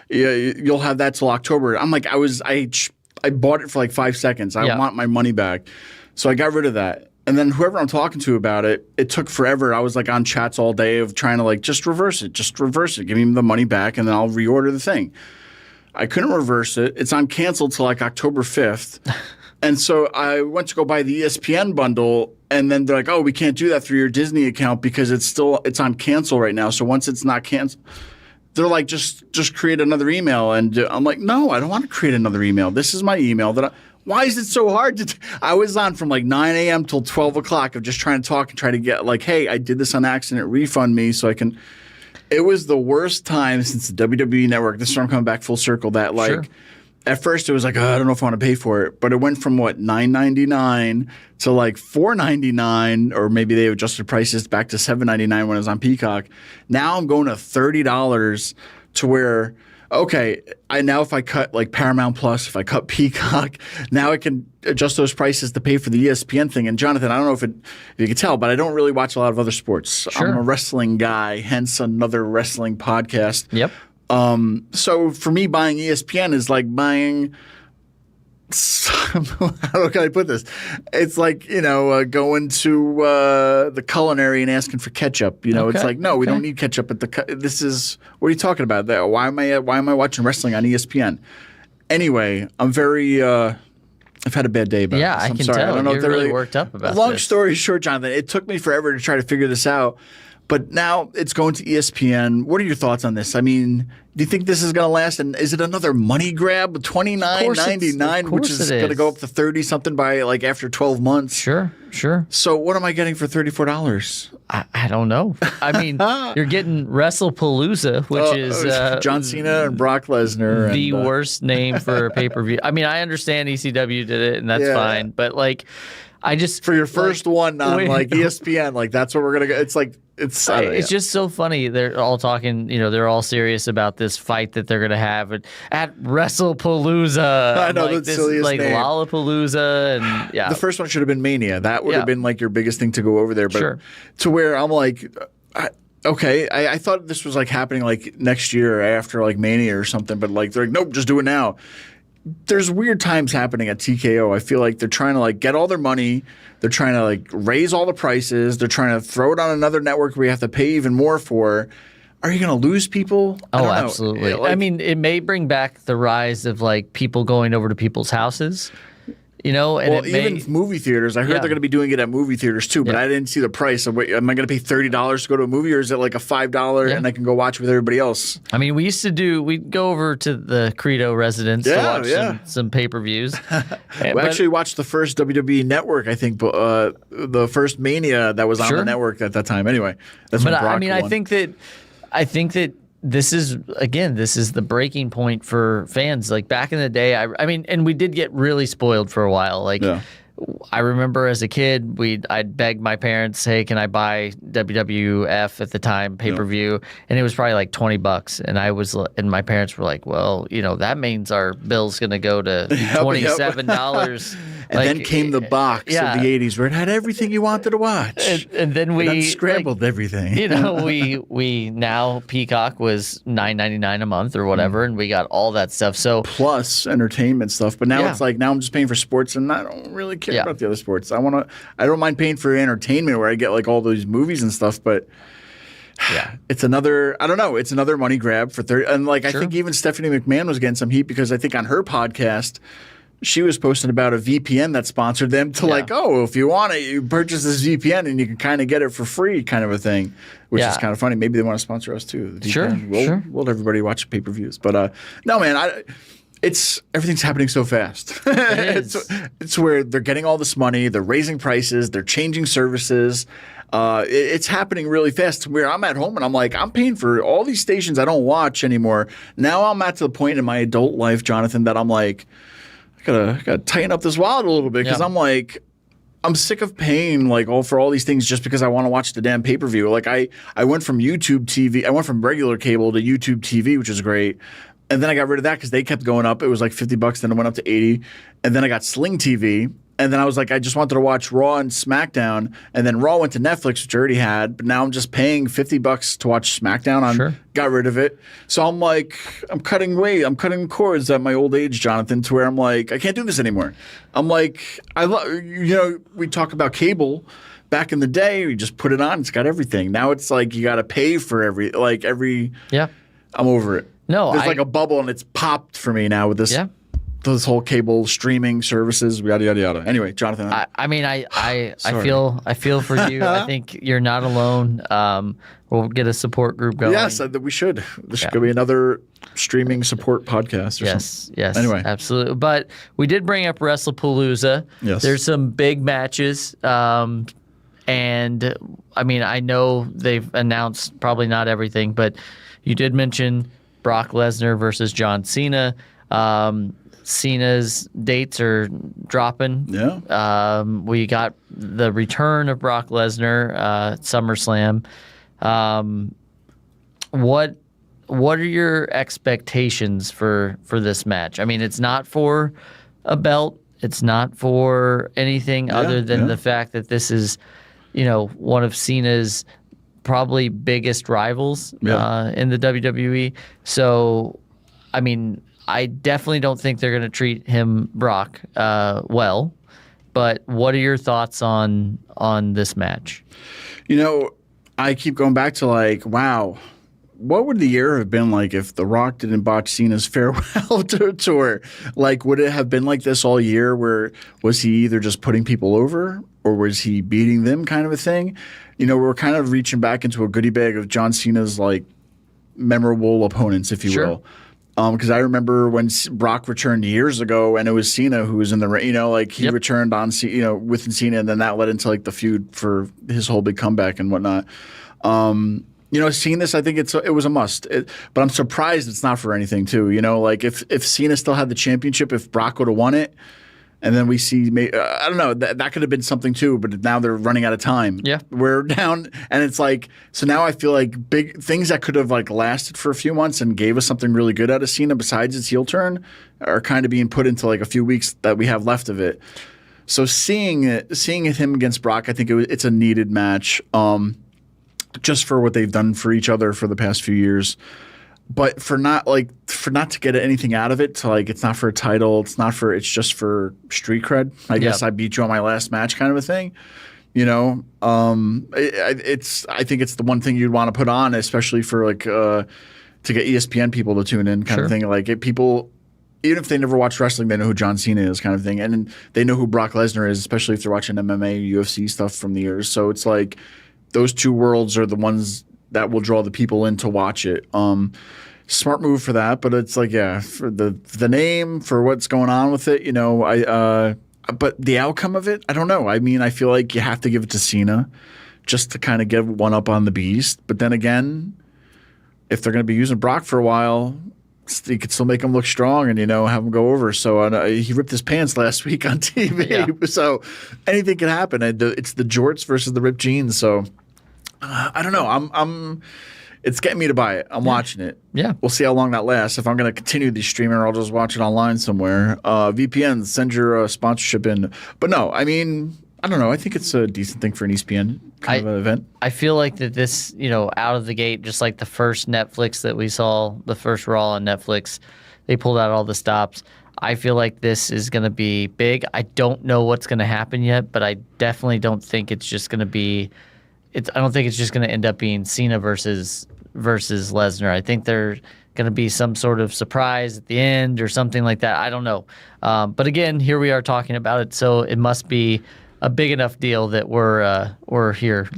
[SPEAKER 1] yeah, you'll have that till October. I'm like, I bought it for like 5 seconds. I want my money back. So I got rid of that. And then whoever I'm talking to about it, it took forever. I was like on chats all day of trying to like just reverse it. Give me the money back and then I'll reorder the thing. I couldn't reverse it. It's on cancel till like October 5th. And so I went to go buy the ESPN bundle, and then they're like, oh, we can't do that through your Disney account because it's on cancel right now. So once it's not canceled, they're like, just create another email. And I'm like, no, I don't want to create another email. This is my email. Why is it so hard to I was on from like 9 a.m. till 12 o'clock of just trying to talk and try to get like, hey, I did this on accident, refund me so I can. It was the worst time since the WWE Network. This is where I'm coming back full circle. That like, at first it was like, oh, I don't know if I want to pay for it, but it went from what $9.99 to like $4.99, or maybe they adjusted prices back to $7.99 when it was on Peacock. Now I'm going to $30 to where. Okay, now if I cut like Paramount Plus, if I cut Peacock, now I can adjust those prices to pay for the ESPN thing. And Jonathan, I don't know if you can tell, but I don't really watch a lot of other sports.
[SPEAKER 2] Sure.
[SPEAKER 1] I'm a wrestling guy, hence another wrestling podcast.
[SPEAKER 2] Yep.
[SPEAKER 1] So for me, buying ESPN is like buying. How can I put this? It's like, going to the culinary and asking for ketchup. It's like, no, we don't need ketchup at this is what are you talking about? Why am I watching wrestling on ESPN? Anyway, I'm very I've had a bad day about this.
[SPEAKER 2] I
[SPEAKER 1] I'm
[SPEAKER 2] can
[SPEAKER 1] sorry.
[SPEAKER 2] tell.
[SPEAKER 1] I don't know
[SPEAKER 2] You're
[SPEAKER 1] if they're
[SPEAKER 2] really worked up about
[SPEAKER 1] Long
[SPEAKER 2] this.
[SPEAKER 1] story short, Jonathan, it took me forever to try to figure this out. But now it's going to ESPN. What are your thoughts on this? I mean, do you think this is going to last? And is it another money grab? $29.99, which is going to go up to 30 something by like after 12 months.
[SPEAKER 2] Sure.
[SPEAKER 1] So what am I getting for $34?
[SPEAKER 2] I don't know. I mean, you're getting Wrestlepalooza, which is
[SPEAKER 1] John Cena and Brock Lesnar.
[SPEAKER 2] The worst name for a pay-per-view. I mean, I understand ECW did it, and that's fine. But like, I just
[SPEAKER 1] for your first one on like ESPN, like that's what we're gonna go. It's like it's
[SPEAKER 2] just so funny. They're all talking, they're all serious about this fight that they're gonna have at Wrestlepalooza.
[SPEAKER 1] I know,
[SPEAKER 2] like,
[SPEAKER 1] that's
[SPEAKER 2] this
[SPEAKER 1] silliest
[SPEAKER 2] like
[SPEAKER 1] name.
[SPEAKER 2] Lollapalooza, and
[SPEAKER 1] the first one should have been Mania. That would have been like your biggest thing to go over there. But to where I'm like, I thought this was like happening like next year after like Mania or something. But like they're like, nope, just do it now. There's weird times happening at TKO. I feel like they're trying to like get all their money. They're trying to like raise all the prices. They're trying to throw it on another network where you have to pay even more for. Are you going to lose people?
[SPEAKER 2] Oh, absolutely.
[SPEAKER 1] Yeah, like,
[SPEAKER 2] I mean, it may bring back the rise of like people going over to people's houses. And
[SPEAKER 1] even movie theaters. I heard they're going to be doing it at movie theaters too, but I didn't see the price. Am I going to pay $30 to go to a movie, or is it like a $5 and I can go watch with everybody else?
[SPEAKER 2] I mean, we'd go over to the Credo residence to watch some pay-per-views.
[SPEAKER 1] We actually watched the first WWE Network, I think, the first Mania that was on the network at that time. Anyway, that's when Brock won.
[SPEAKER 2] I think that this is the breaking point for fans. Like back in the day, I mean, and we did get really spoiled for a while. Like I remember as a kid, I'd beg my parents, hey, can I buy WWF at the time pay-per-view? And it was probably like $20. And my parents were like, well, that means our bill's going to go to $27.
[SPEAKER 1] And then came the box of the 80s where it had everything you wanted to watch.
[SPEAKER 2] And then we
[SPEAKER 1] scrambled everything.
[SPEAKER 2] We now Peacock was $9.99 a month or whatever, and we got all that stuff. So
[SPEAKER 1] plus entertainment stuff. But now it's like I'm just paying for sports, and I don't really care about the other sports. I don't mind paying for entertainment where I get like all those movies and stuff, but
[SPEAKER 2] Yeah.
[SPEAKER 1] It's another, I don't know, it's another money grab for 30. And like,
[SPEAKER 2] Sure.
[SPEAKER 1] I think even Stephanie McMahon was getting some heat because I think on her podcast, she was posting about a VPN that sponsored them to like, oh, if you want it, you purchase this VPN and you can kind of get it for free kind of a thing, which is kind of funny. Maybe they want to sponsor us too. The VPN.
[SPEAKER 2] Sure.
[SPEAKER 1] We'll let everybody watch pay-per-views. But no, man, everything's happening so fast. It's where they're getting all this money, they're raising prices, they're changing services. It's happening really fast where I'm at home and I'm like, I'm paying for all these stations I don't watch anymore. Now I'm at the point in my adult life, Jonathan, that I'm like, I gotta tighten up this wallet a little bit because I'm like, I'm sick of paying like for all these things just because I want to watch the damn pay-per-view. Like I went from YouTube TV, I went from regular cable to YouTube TV, which is great. And then I got rid of that because they kept going up. It was like $50, then it went up to 80. And then I got Sling TV. And then I was like, I just wanted to watch Raw and SmackDown. And then Raw went to Netflix, which I already had. But now I'm just paying $50 to watch SmackDown. Got rid of it. So I'm like, I'm cutting cords at my old age, Jonathan, to where I'm like, I can't do this anymore. I'm like, we talk about cable. Back in the day, we just put it on. It's got everything. Now it's like you got to pay for every.
[SPEAKER 2] Yeah.
[SPEAKER 1] I'm over it.
[SPEAKER 2] No,
[SPEAKER 1] there's like a bubble and it's popped for me now with this. Yeah. This whole cable streaming services, yada yada yada. Anyway, Jonathan.
[SPEAKER 2] I feel for you. I think you're not alone. We'll get a support group going.
[SPEAKER 1] Yes, we should. This should be another streaming support podcast. Or something.
[SPEAKER 2] Yes.
[SPEAKER 1] Anyway,
[SPEAKER 2] absolutely. But we did bring up Wrestlepalooza.
[SPEAKER 1] Yes.
[SPEAKER 2] There's some big matches. And I mean, I know they've announced probably not everything, but you did mention Brock Lesnar versus John Cena. Cena's dates are dropping.
[SPEAKER 1] Yeah.
[SPEAKER 2] We got the return of Brock Lesnar at SummerSlam. What are your expectations for this match? I mean, it's not for a belt. It's not for anything other than the fact that this is, one of Cena's probably biggest rivals in the WWE. So, I mean, I definitely don't think they're going to treat him, Brock, well. But what are your thoughts on this match?
[SPEAKER 1] I keep going back to like, wow, what would the year have been like if The Rock didn't botch Cena's farewell tour? Like, would it have been like this all year where was he either just putting people over or was he beating them kind of a thing? We're kind of reaching back into a goodie bag of John Cena's like memorable opponents, if you will. Because I remember when Brock returned years ago, and it was Cena who was in the ring. He returned on, with Cena, and then that led into like the feud for his whole big comeback and whatnot. Seeing this, I think it was a must. But I'm surprised it's not for anything too. Like if Cena still had the championship, if Brock would have won it, and then we see, I don't know, that could have been something too, but now they're running out of time.
[SPEAKER 2] Yeah.
[SPEAKER 1] We're down, and it's like, so now I feel like big things that could have like lasted for a few months and gave us something really good out of Cena besides his heel turn are kind of being put into like a few weeks that we have left of it. So seeing him against Brock, I think it's a needed match just for what they've done for each other for the past few years. But for not to get anything out of it, to like it's not for a title, it's just for street cred. I guess I beat you on my last match, kind of a thing. I think it's the one thing you'd want to put on, especially for like to get ESPN people to tune in, kind of thing. Like people, even if they never watch wrestling, they know who John Cena is, kind of thing, and they know who Brock Lesnar is, especially if they're watching MMA, UFC stuff from the years. So it's like those two worlds are the ones that will draw the people in to watch it. Smart move for that, but it's like, for the name, for what's going on with it, but the outcome of it, I don't know. I mean, I feel like you have to give it to Cena just to kind of get one up on the beast. But then again, if they're going to be using Brock for a while, you could still make him look strong and, have him go over. So he ripped his pants last week on TV. Yeah. So anything can happen. It's the jorts versus the ripped jeans. So I don't know. It's getting me to buy it. I'm watching it.
[SPEAKER 2] Yeah.
[SPEAKER 1] We'll see how long that lasts. If I'm going to continue the streaming, or I'll just watch it online somewhere. VPN, send your sponsorship in. But no, I mean, I don't know. I think it's a decent thing for an ESPN kind of an event.
[SPEAKER 2] I feel like that this, out of the gate, just like the first Netflix that we saw, the first Raw on Netflix, they pulled out all the stops. I feel like this is going to be big. I don't know what's going to happen yet, but I definitely don't think it's just going to be I don't think it's just going to end up being Cena versus Lesnar. I think they're going to be some sort of surprise at the end or something like that. I don't know. But again, here we are talking about it, so it must be a big enough deal that we're here,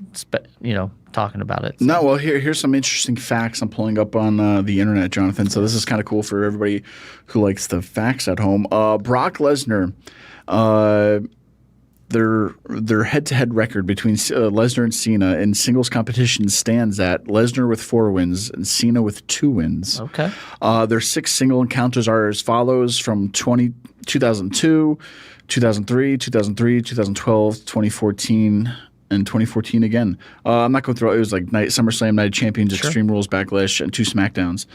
[SPEAKER 2] talking about it. So.
[SPEAKER 1] No, well, here's some interesting facts I'm pulling up on the internet, Jonathan. So this is kind of cool for everybody who likes the facts at home. Brock Lesnar, their head-to-head record between Lesnar and Cena in singles competition stands at Lesnar with 4 wins and Cena with 2 wins.
[SPEAKER 2] Okay.
[SPEAKER 1] Their 6 single encounters are as follows from 2002, 2003, 2012, 2014, and 2014 again. I'm not going through it. It was like SummerSlam, Night of Champions, Extreme Rules, Backlash, and 2 SmackDowns.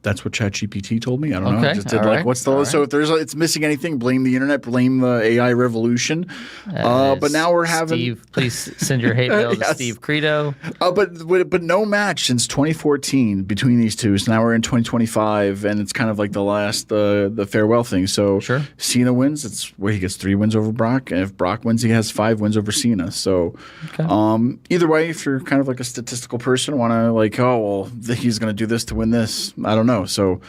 [SPEAKER 1] That's what ChatGPT told me. I don't know. I just did what's the so if it's missing anything, blame the internet, blame the AI revolution. But now we're having
[SPEAKER 2] Steve. Please send your hate mail to Steve Credo.
[SPEAKER 1] But no match since 2014 between these two. So now we're in 2025, and it's kind of like the last the farewell thing. So Cena wins. It's where he gets 3 wins over Brock, and if Brock wins, he has 5 wins over Cena. So either way, if you're kind of like a statistical person, want to he's going to do this to win this. I don't know. So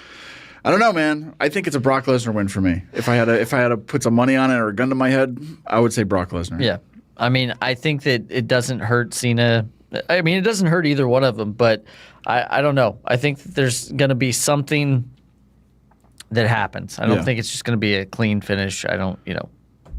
[SPEAKER 1] I don't know, man. I think it's a Brock Lesnar win for me. If I had to put some money on it or a gun to my head, I would say Brock Lesnar.
[SPEAKER 2] Yeah. I mean, I think that it doesn't hurt Cena. I mean, it doesn't hurt either one of them, but I don't know. I think that there's going to be something that happens. I don't think it's just going to be a clean finish. I don't,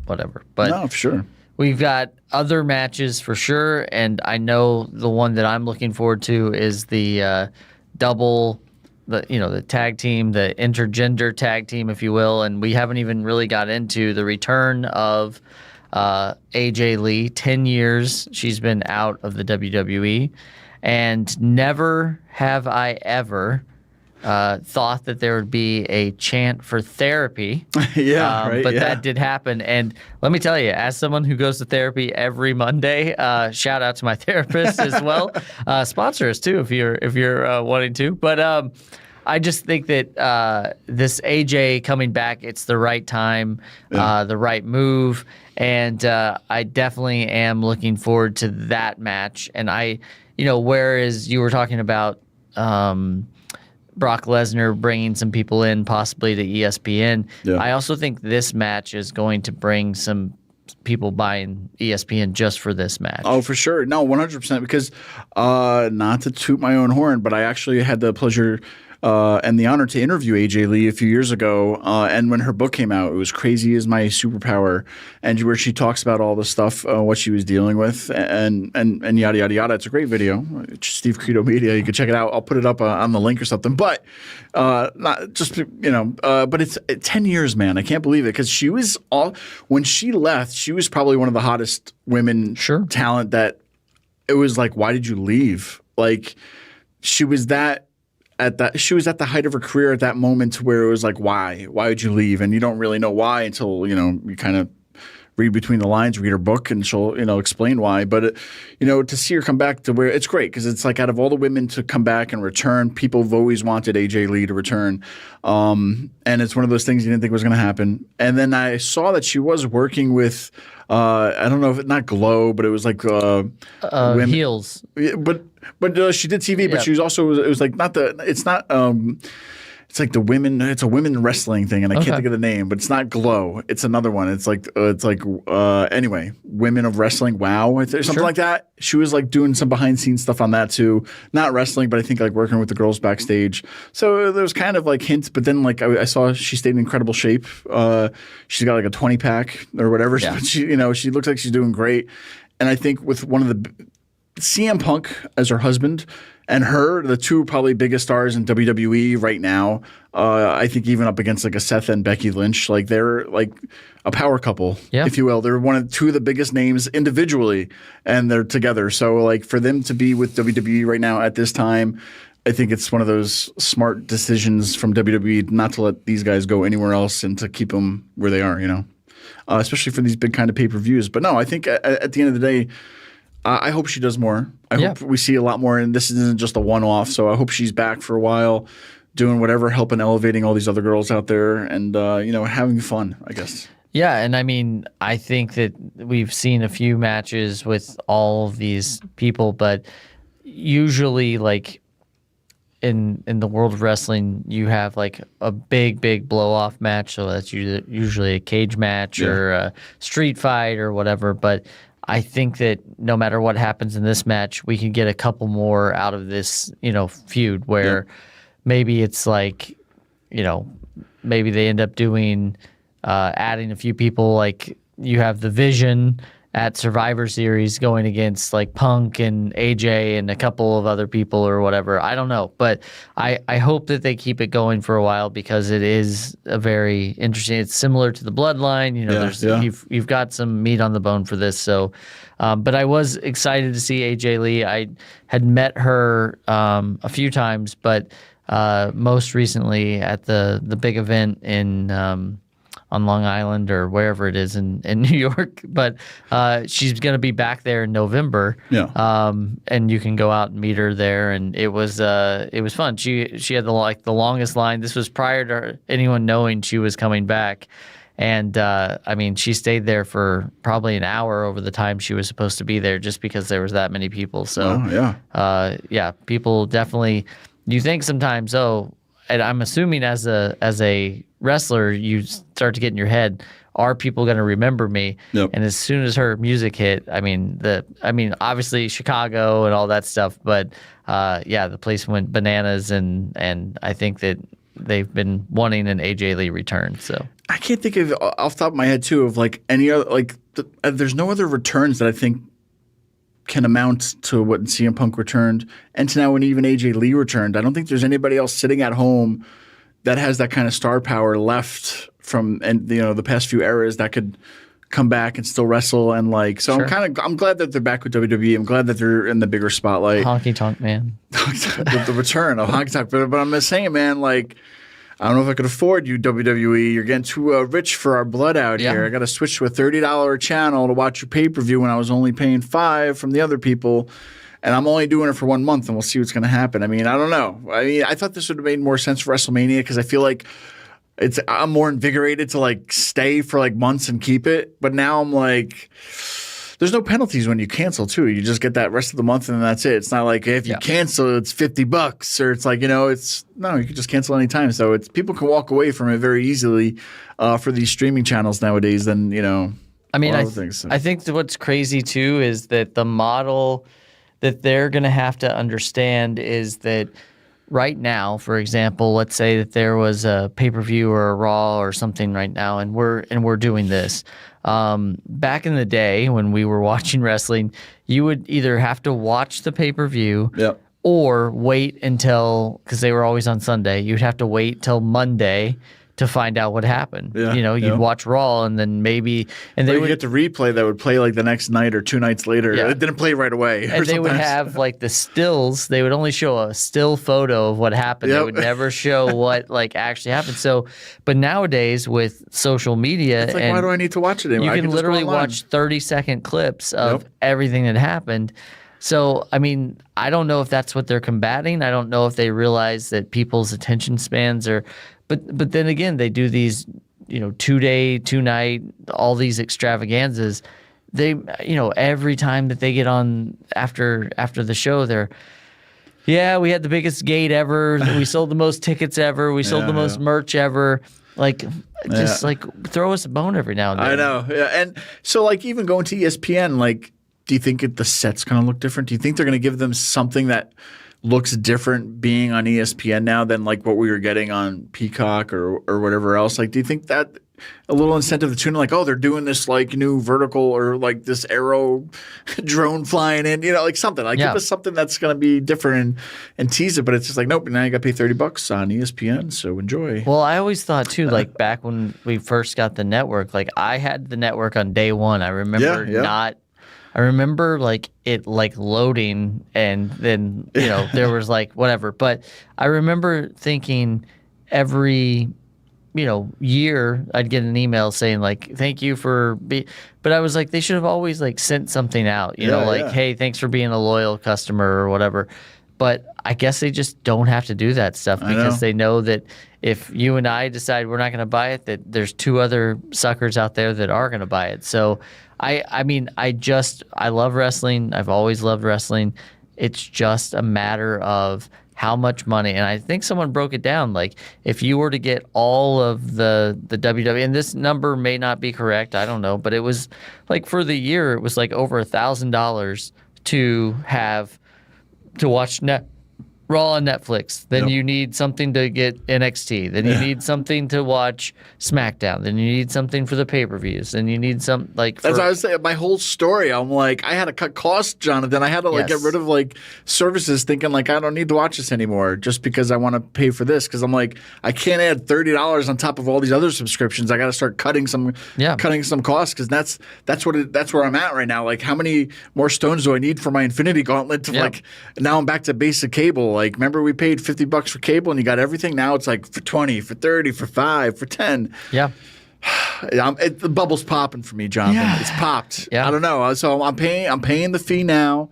[SPEAKER 2] whatever. But
[SPEAKER 1] no, for sure.
[SPEAKER 2] We've got other matches for sure, and I know the one that I'm looking forward to is the double. The tag team, the intergender tag team, if you will, and we haven't even really got into the return of AJ Lee. 10 years she's been out of the WWE, and never have I ever thought that there would be a chant for therapy. But that did happen, and let me tell you, as someone who goes to therapy every Monday, shout out to my therapist as well. Sponsor us too if you're wanting to. But I just think that this AJ coming back, it's the right time, the right move, and I definitely am looking forward to that match. And whereas you were talking about Brock Lesnar bringing some people in, possibly to ESPN. Yeah. I also think this match is going to bring some people buying ESPN just for this match.
[SPEAKER 1] Oh, for sure. No, 100%. Because not to toot my own horn, but I actually had the pleasure and the honor to interview AJ Lee a few years ago. And when her book came out, it was Crazy Is My Superpower, and where she talks about all the stuff, what she was dealing with, and yada, yada, yada. It's a great video. It's Steve Credo Media. You can check it out. I'll put it up on the link or something. But not just, but it's 10 years, man. I can't believe it, because she was when she left, she was probably one of the hottest women talent that it was like, why did you leave? Like, she was at the height of her career at that moment, where it was like, why would you leave? And you don't really know why until you kind of read between the lines, read her book, and she'll explain why. But to see her come back to where it's great, because it's like, out of all the women to come back and return, people have always wanted AJ Lee to return, and it's one of those things you didn't think was going to happen. And then I saw that she was working with I don't know if not Glow, but it was like women.
[SPEAKER 2] Heels.
[SPEAKER 1] But she did TV, but she was also, it was like it's like the women, it's a women wrestling thing, and I can't think of the name, but it's not Glow. It's another one. It's like anyway, Women of Wrestling, WOW, something like that. She was like doing some behind scenes stuff on that too. Not wrestling, but I think like working with the girls backstage. So there was kind of like hints, but then like I saw she stayed in incredible shape. She's got like a 20-pack or whatever. Yeah. She looks like she's doing great. And I think with one of the CM Punk as her husband and her, the two probably biggest stars in WWE right now. I think even up against like a Seth and Becky Lynch, like they're like a power couple, if you will. They're two of the biggest names individually, and they're together. So like for them to be with WWE right now at this time, I think it's one of those smart decisions from WWE not to let these guys go anywhere else and to keep them where they are, especially for these big kind of pay-per-views. But no, I think at the end of the day, I hope she does more. I hope we see a lot more, and this isn't just a one-off. So I hope she's back for a while, doing whatever, helping elevating all these other girls out there, and having fun, I guess.
[SPEAKER 2] Yeah, and I mean, I think that we've seen a few matches with all of these people, but usually, like in the world of wrestling, you have like a big blow off match, so that's usually a cage match or a street fight or whatever. But I think that no matter what happens in this match, we can get a couple more out of this, feud where maybe it's like, maybe they end up doing. Adding a few people, like you have the Vision at Survivor Series going against like Punk and AJ and a couple of other people or whatever. I don't know, but I hope that they keep it going for a while because it is a very interesting. It's similar to the Bloodline. You've got some meat on the bone for this. So, but I was excited to see AJ Lee. I had met her a few times, but most recently at the big event in. On Long Island or wherever it is in New York, but she's going to be back there in November.
[SPEAKER 1] Yeah.
[SPEAKER 2] And you can go out and meet her there, and it was fun. She had the longest line. This was prior to anyone knowing she was coming back, and I mean she stayed there for probably an hour over the time she was supposed to be there, just because there was that many people. So people definitely. You think sometimes, and I'm assuming as a wrestler, you start to get in your head, are people going to remember me?
[SPEAKER 1] Yep.
[SPEAKER 2] And as soon as her music hit, I mean, obviously Chicago and all that stuff, but the place went bananas, and I think that they've been wanting an AJ Lee return. So
[SPEAKER 1] I can't think of off the top of my head too of like any other there's no other returns that I think can amount to what CM Punk returned, and to now when even AJ Lee returned. I don't think there's anybody else sitting at home that has that kind of star power left from the past few eras that could come back and still wrestle and so sure. I'm glad that they're back with WWE. I'm glad that they're in the bigger spotlight.
[SPEAKER 2] Honky Tonk Man.
[SPEAKER 1] the return of Honky Tonk, but I'm just saying, man, I don't know if I could afford you, WWE. You're getting too rich for our blood out here. I got to switch to a $30 channel to watch your pay-per-view when I was only paying $5 from the other people, and I'm only doing it for 1 month, and we'll see what's going to happen. I mean, I don't know. I mean, I thought this would have made more sense for WrestleMania because I feel like I'm more invigorated to stay for months and keep it. But now I'm there's no penalties when you cancel too. You just get that rest of the month and that's it. It's not like if you cancel, it's $50 or it's you can just cancel anytime. So it's people can walk away from it very easily for these streaming channels nowadays than,
[SPEAKER 2] I mean, I think that what's crazy too is that the model that they're going to have to understand is that right now, for example, let's say that there was a pay-per-view or a Raw or something right now, and we're doing this. Back in the day when we were watching wrestling, you would either have to watch the pay-per-view or wait until, because they were always on Sunday, you'd have to wait till Monday to find out what happened. You'd watch Raw and then maybe they would
[SPEAKER 1] get the replay that would play the next night or 2 nights later. It didn't play right away.
[SPEAKER 2] And they would have the stills. They would only show a still photo of what happened. They would never show what actually happened. So, but nowadays with social media,
[SPEAKER 1] it's why do I need to watch it anymore?
[SPEAKER 2] You can literally watch 30-second clips of everything that happened. So, I mean, I don't know if that's what they're combating. I don't know if they realize that people's attention spans are. But then again, they do these, 2-day, 2-night, all these extravaganzas. They, every time that they get on after the show, we had the biggest gate ever. We sold the most tickets ever. We sold the most merch ever. Throw us a bone every now and then.
[SPEAKER 1] I know. Yeah. And so even going to ESPN, do you think the set's going to look different? Do you think they're going to give them something that looks different being on ESPN now than what we were getting on Peacock or whatever else? Do you think that a little incentive to tune in, they're doing this new vertical or this aero drone flying in, something give us something that's going to be different and tease it. But it's just nope. Now you got to pay $30 on ESPN, so enjoy.
[SPEAKER 2] Well, I always thought too, back when we first got the network, I had the network on day one. I remember I remember it loading and then there was whatever, but I remember thinking every year I'd get an email saying thank you for but I was they should have always sent something out hey, thanks for being a loyal customer or whatever. But I guess they just don't have to do that stuff because they know that if you and I decide we're not going to buy it, that there's 2 other suckers out there that are going to buy it. So I mean, I love wrestling. I've always loved wrestling. It's just a matter of how much money. And I think someone broke it down. Like, if you were to get all of the WWE, and this number may not be correct, I don't know, but it was like for the year, it was like over $1,000 to watch Raw on Netflix. Then you need something to get NXT. Then you need something to watch SmackDown. Then you need something for the pay-per-views. Then you need some like.
[SPEAKER 1] That's what I was saying. My whole story, I'm like, I had to cut costs, Jonathan. I had to get rid of like services, thinking like I don't need to watch this anymore just because I want to pay for this. Because I'm like, I can't add $30 on top of all these other subscriptions. I got to start cutting some costs because that's where I'm at right now. Like, how many more stones do I need for my Infinity Gauntlet to like? Now I'm back to basic cable. Like, remember we paid $50 for cable and you got everything? Now it's like for 20, for 30, for 5, for 10.
[SPEAKER 2] Yeah.
[SPEAKER 1] The bubble's popping for me, Jonathan. Yeah. It's popped.
[SPEAKER 2] Yeah.
[SPEAKER 1] I don't know. So I'm paying the fee now.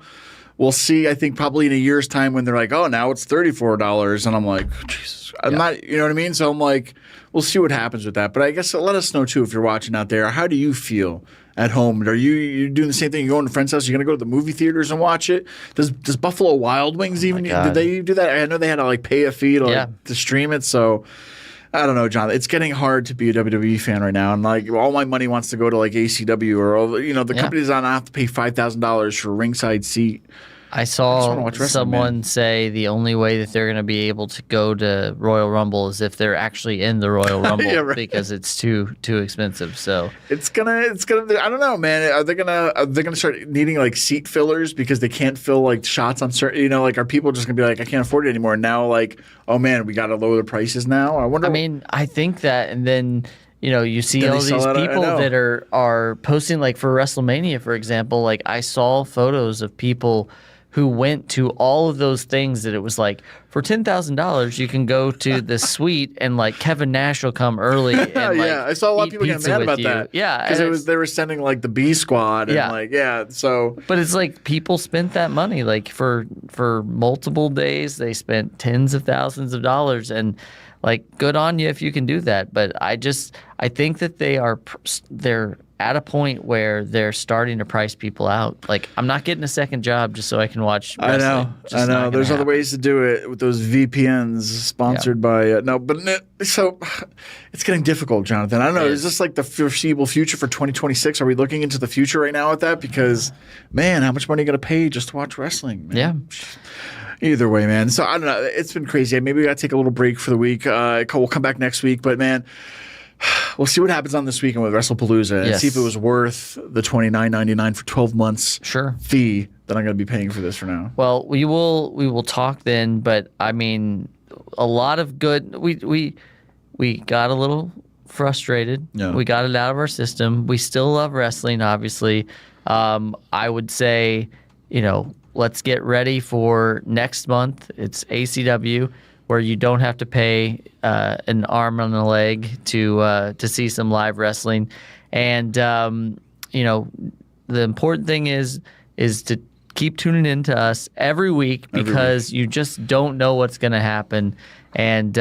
[SPEAKER 1] We'll see, I think probably in a year's time when they're like, oh, now it's $34. And I'm like, Jesus. I'm not, you know what I mean? So I'm like, we'll see what happens with that. But I guess let us know, too, if you're watching out there. How do you feel at home? Are you doing the same thing? You going to a friend's house? You're going to go to the movie theaters and watch it? Does Buffalo Wild Wings even – did they do that? I know they had to, like, pay a fee to stream it. So – I don't know, John. It's getting hard to be a WWE fan right now, and like all my money wants to go to like ACW or all the companies on. I have to pay $5,000 for a ringside seat.
[SPEAKER 2] I saw someone say the only way that they're going to be able to go to Royal Rumble is if they're actually in the Royal Rumble because it's too expensive. So it's gonna.
[SPEAKER 1] I don't know, man. Are they gonna start needing like seat fillers because they can't fill like shots on certain? Like, are people just gonna be like, I can't afford it anymore? And now, like, oh man, we got to lower the prices now. I wonder.
[SPEAKER 2] I mean, I think that, and then. You see all these people that are posting, like for WrestleMania, for example. Like, I saw photos of people who went to all of those things that it was like, for $10,000 you can go to the suite and like Kevin Nash will come early and
[SPEAKER 1] I saw a lot of people getting mad about that.
[SPEAKER 2] Yeah,
[SPEAKER 1] because they were sending like the B squad and so.
[SPEAKER 2] But it's like people spent that money like for multiple days. They spent tens of thousands of dollars, and like, good on you if you can do that. But I think that they're at a point where they're starting to price people out. Like, I'm not getting a second job just so I can watch wrestling.
[SPEAKER 1] I know. There's other ways to do it with those VPNs sponsored by so it's getting difficult, Jonathan. I don't know. Is this like the foreseeable future for 2026? Are we looking into the future right now with that? Because, man, how much money are you going to pay just to watch wrestling? Man?
[SPEAKER 2] Yeah.
[SPEAKER 1] Either way, man. So I don't know. It's been crazy. Maybe we got to take a little break for the week. We'll come back next week. But, man, we'll see what happens on this weekend with Wrestlepalooza and see if it was worth the $29.99 for 12 months fee that I'm going to be paying for this for now.
[SPEAKER 2] Well, we will talk then. But I mean, a lot of good. We got a little frustrated. Yeah. We got it out of our system. We still love wrestling, obviously. I would say, let's get ready for next month. It's ACW, where you don't have to pay an arm and a leg to see some live wrestling. And the important thing is to keep tuning in to us every week because you just don't know what's going to happen. And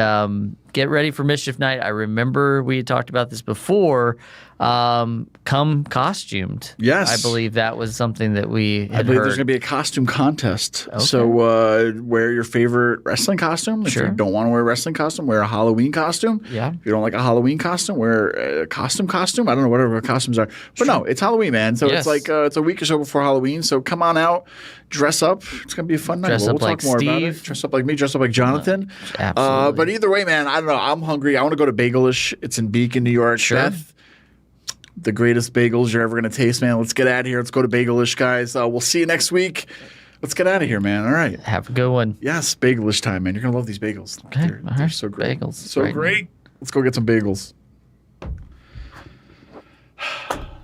[SPEAKER 2] get ready for Mischief Night. I remember we had talked about this before. Come costumed.
[SPEAKER 1] Yes.
[SPEAKER 2] I believe that was something that we had
[SPEAKER 1] I believe
[SPEAKER 2] heard.
[SPEAKER 1] there's going to be a costume contest. Okay. So wear your favorite wrestling costume. If you don't want to wear a wrestling costume, wear a Halloween costume.
[SPEAKER 2] Yeah.
[SPEAKER 1] If you don't like a Halloween costume, wear a costume. I don't know, whatever costumes are. But no, it's Halloween, man. So it's like it's a week or so before Halloween. So come on out, dress up. It's going to be a fun night. We'll talk more about it. Dress up like me, dress up like Jonathan.
[SPEAKER 2] Absolutely.
[SPEAKER 1] But either way, man, I don't know. I'm hungry. I want to go to Bagelish. It's in Beacon, New York.
[SPEAKER 2] Sure.
[SPEAKER 1] Beth, the greatest bagels you're ever going to taste, man. Let's get out of here. Let's go to Bagelish, guys. We'll see you next week. Let's get out of here, man. All right.
[SPEAKER 2] Have a good one.
[SPEAKER 1] Yes, Bagelish time, man. You're going to love these bagels.
[SPEAKER 2] Okay.
[SPEAKER 1] They're so great.
[SPEAKER 2] Bagels.
[SPEAKER 1] So great. Let's go get some bagels.